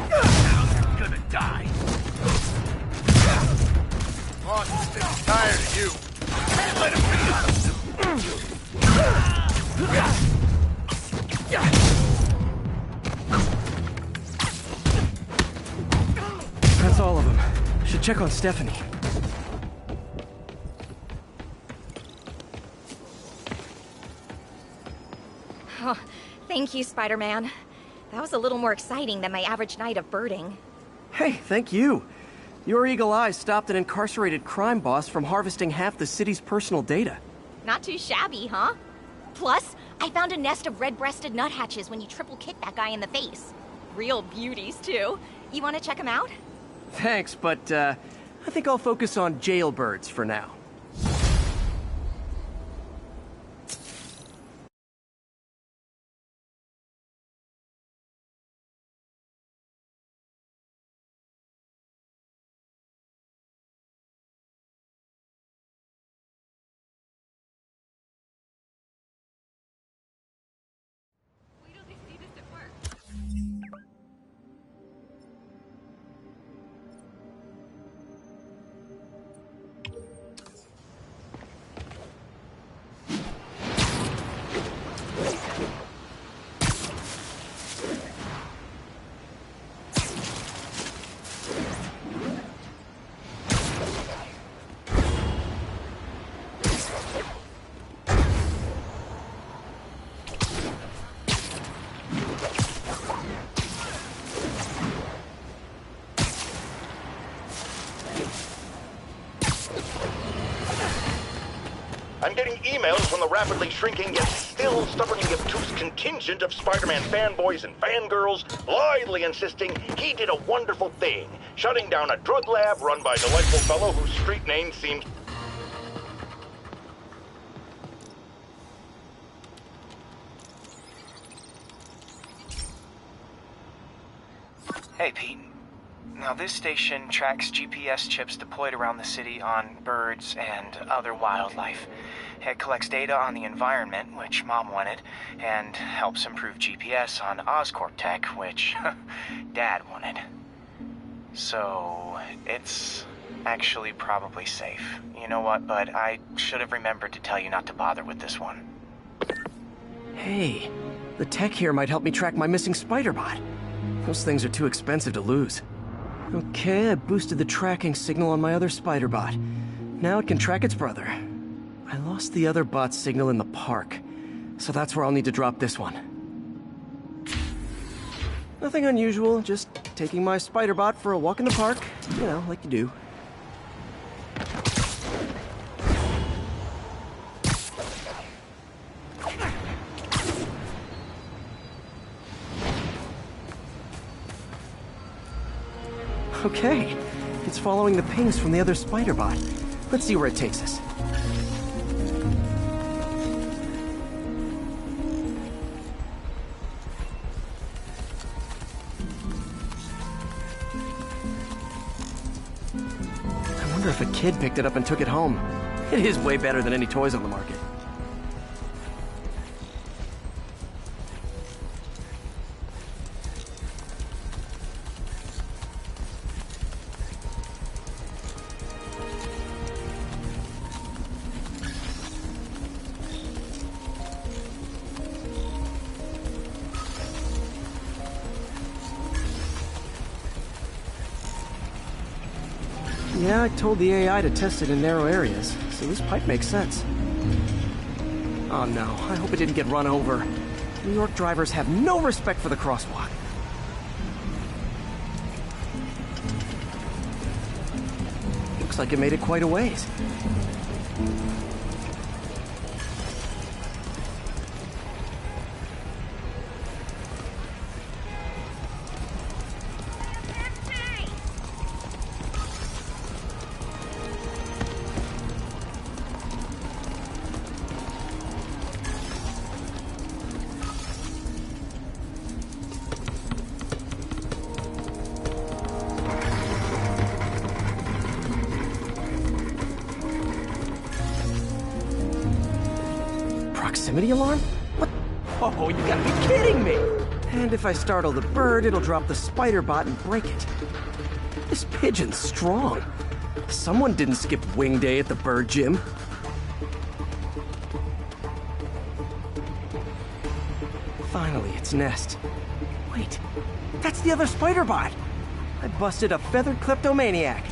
Now you're gonna die. Boss is getting tired of you. Can't let him beat us! That's all of them. Should check on Stephanie. Oh, thank you, Spider-Man. That was a little more exciting than my average night of birding. Hey, thank you. Your eagle eyes stopped an incarcerated crime boss from harvesting half the city's personal data. Not too shabby, huh? Plus, I found a nest of red-breasted nuthatches when you triple kicked that guy in the face. Real beauties, too. You want to check them out? Thanks, but I think I'll focus on jailbirds for now. emails from the rapidly shrinking yet still stubbornly obtuse contingent of Spider-Man fanboys and fangirls, blithely insisting he did a wonderful thing, shutting down a drug lab run by a delightful fellow whose street name seems... Hey, Pete. Now, this station tracks GPS chips deployed around the city on birds and other wildlife. It collects data on the environment, which Mom wanted, and helps improve GPS on Oscorp tech, which Dad wanted. So, it's actually probably safe. You know what, bud? I should have remembered to tell you not to bother with this one. Hey, the tech here might help me track my missing Spider-Bot. Those things are too expensive to lose. Okay, I boosted the tracking signal on my other Spider-Bot. Now it can track its brother. I lost the other bot's signal in the park, so that's where I'll need to drop this one. Nothing unusual, just taking my Spider-Bot for a walk in the park. You know, like you do. Okay, it's following the pings from the other Spider-Bot. Let's see where it takes us. I wonder if a kid picked it up and took it home. It is way better than any toys on the market. Yeah, I told the AI to test it in narrow areas, so this pipe makes sense. Oh no, I hope it didn't get run over. New York drivers have no respect for the crosswalk. Looks like it made it quite a ways. Proximity alarm? What? Oh, you gotta be kidding me! And if I startle the bird, it'll drop the Spider-Bot and break it. This pigeon's strong. Someone didn't skip wing day at the bird gym. Finally, its nest. Wait, that's the other Spider-Bot! I busted a feathered kleptomaniac.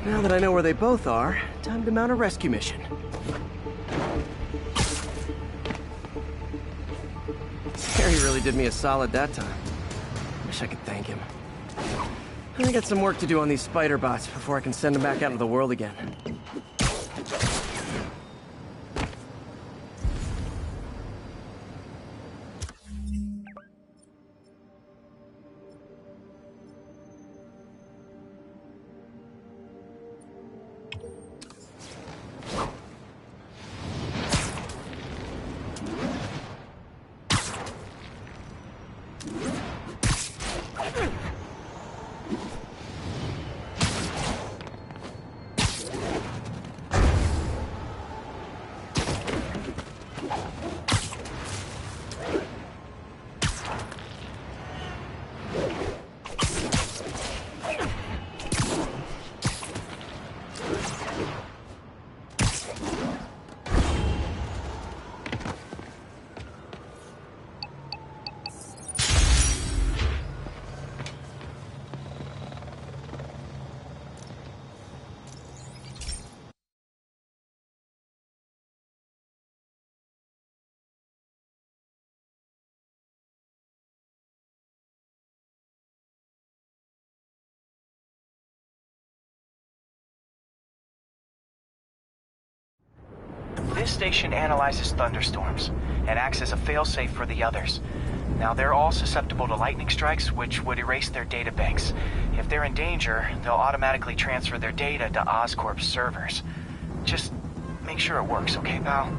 Now that I know where they both are, time to mount a rescue mission. Harry really did me a solid that time. Wish I could thank him. I got some work to do on these Spider-Bots before I can send them back out into the world again. This station analyzes thunderstorms. It acts as a failsafe for the others. Now, they're all susceptible to lightning strikes, which would erase their databanks. If they're in danger, they'll automatically transfer their data to Oscorp's servers. Just make sure it works, okay, pal?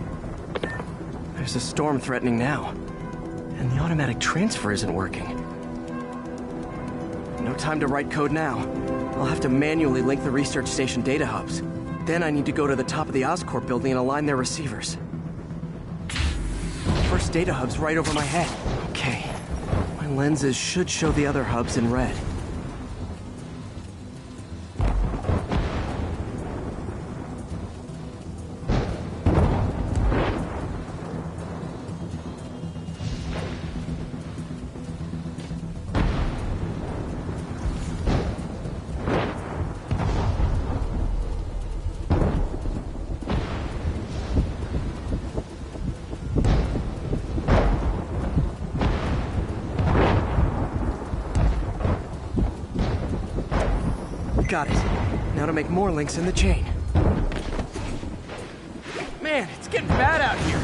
There's a storm threatening now, and the automatic transfer isn't working. No time to write code now. I'll have to manually link the research station data hubs. Then I need to go to the top of the Oscorp building and align their receivers. First data hub's right over my head. Okay. My lenses should show the other hubs in red. Got it. Now to make more links in the chain. Man, it's getting bad out here.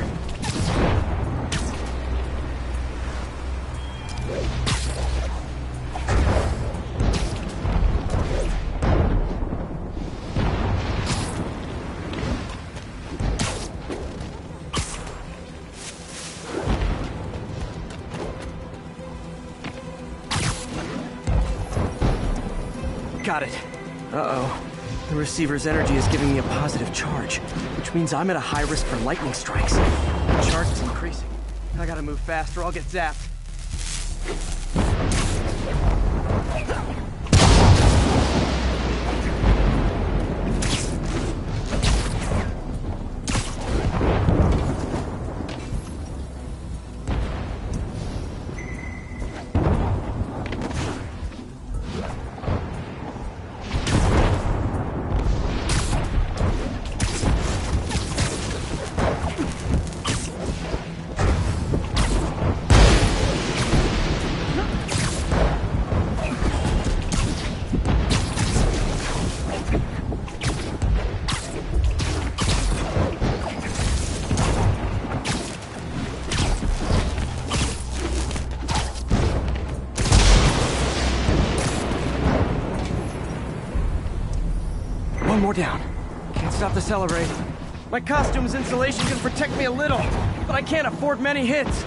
Got it. Uh-oh. The receiver's energy is giving me a positive charge, which means I'm at a high risk for lightning strikes. The charge is increasing. I gotta move fast or I'll get zapped. One more down. Can't stop the celebrate. My costume's insulation can protect me a little, but I can't afford many hits.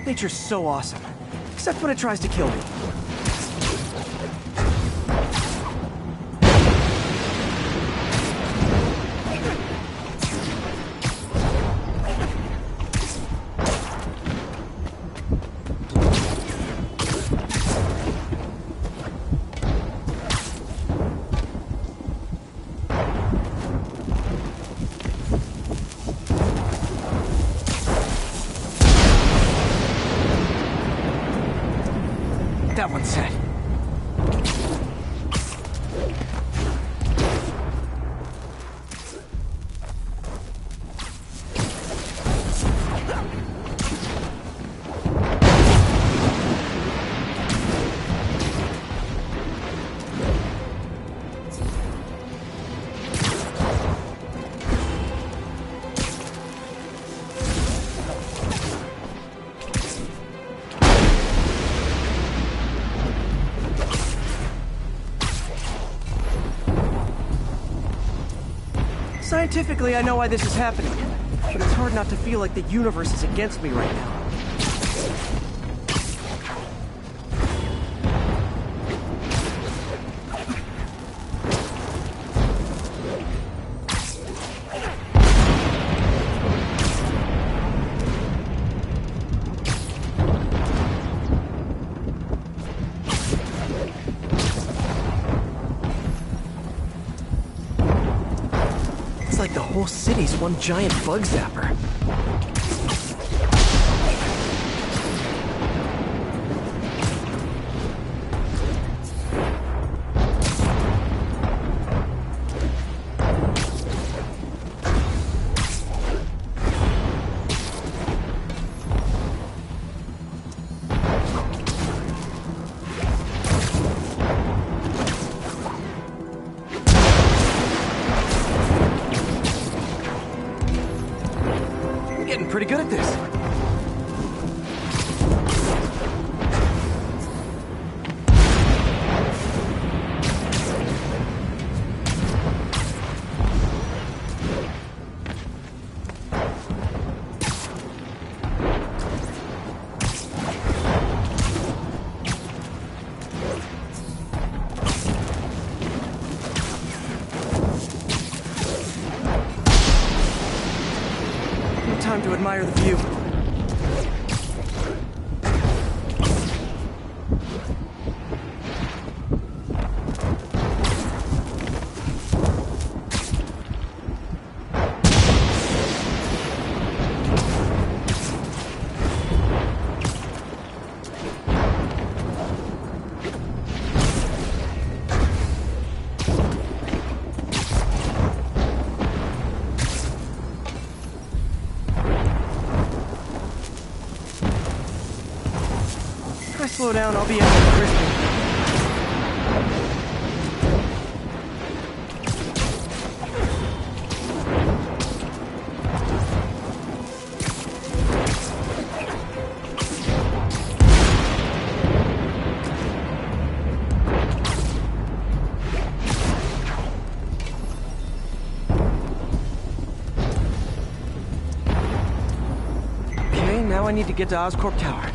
Nature's so awesome, except when it tries to kill me. That one's set. Scientifically, I know why this is happening, but it's hard not to feel like the universe is against me right now. It's like the whole city's one giant bug zapper. pretty good at this. Time to admire the view. If I slow down, I'll be able to crispy. Okay, now I need to get to Oscorp Tower.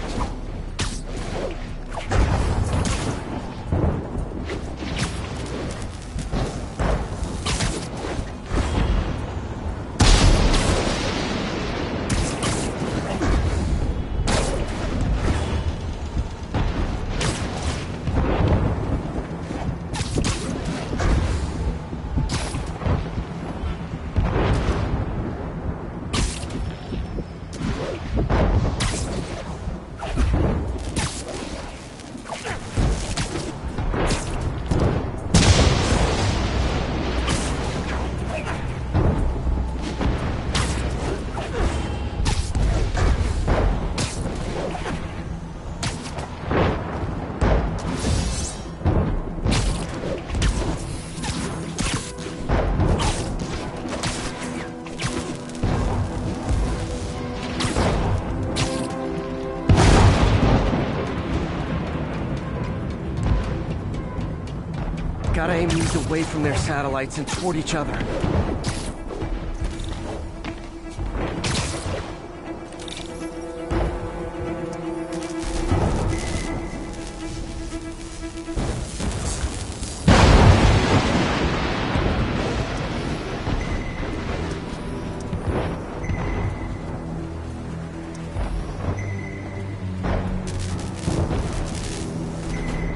Gotta aim these away from their satellites and toward each other.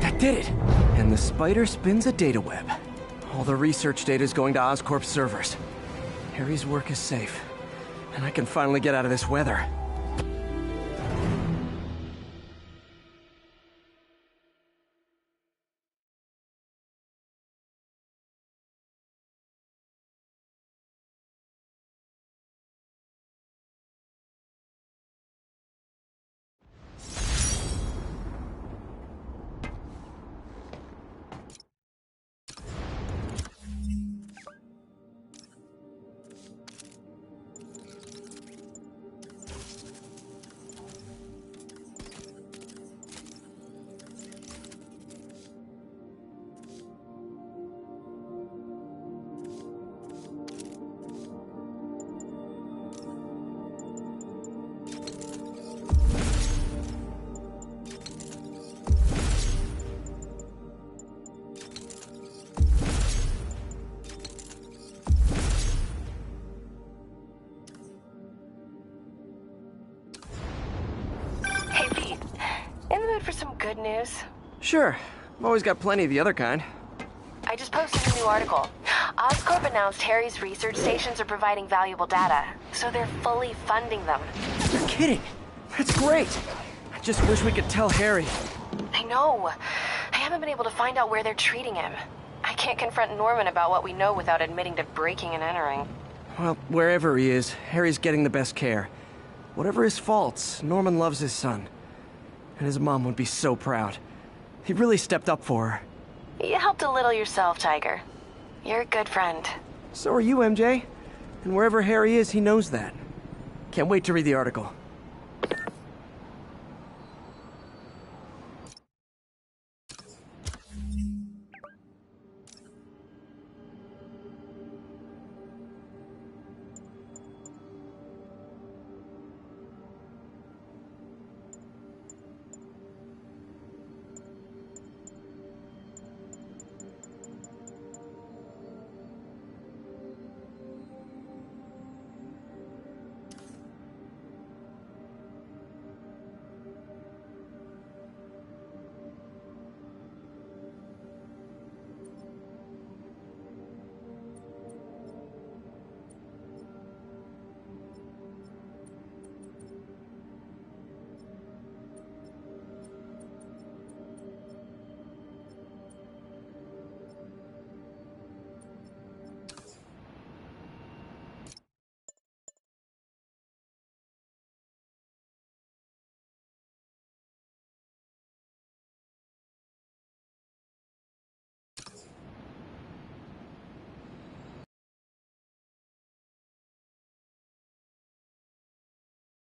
That did it! And the spider spins a data web. All the research data is going to Oscorp's servers. Harry's work is safe, and I can finally get out of this weather. For some good news? Sure. I've always got plenty of the other kind. I just posted a new article. Oscorp announced Harry's research stations are providing valuable data, so they're fully funding them. You're kidding. That's great. I just wish we could tell Harry. I know. I haven't been able to find out where they're treating him. I can't confront Norman about what we know without admitting to breaking and entering. Well, wherever he is, Harry's getting the best care. Whatever his faults, Norman loves his son. And his mom would be so proud. He really stepped up for her. You helped a little yourself, Tiger. You're a good friend. So are you, MJ. And wherever Harry is, he knows that. Can't wait to read the article.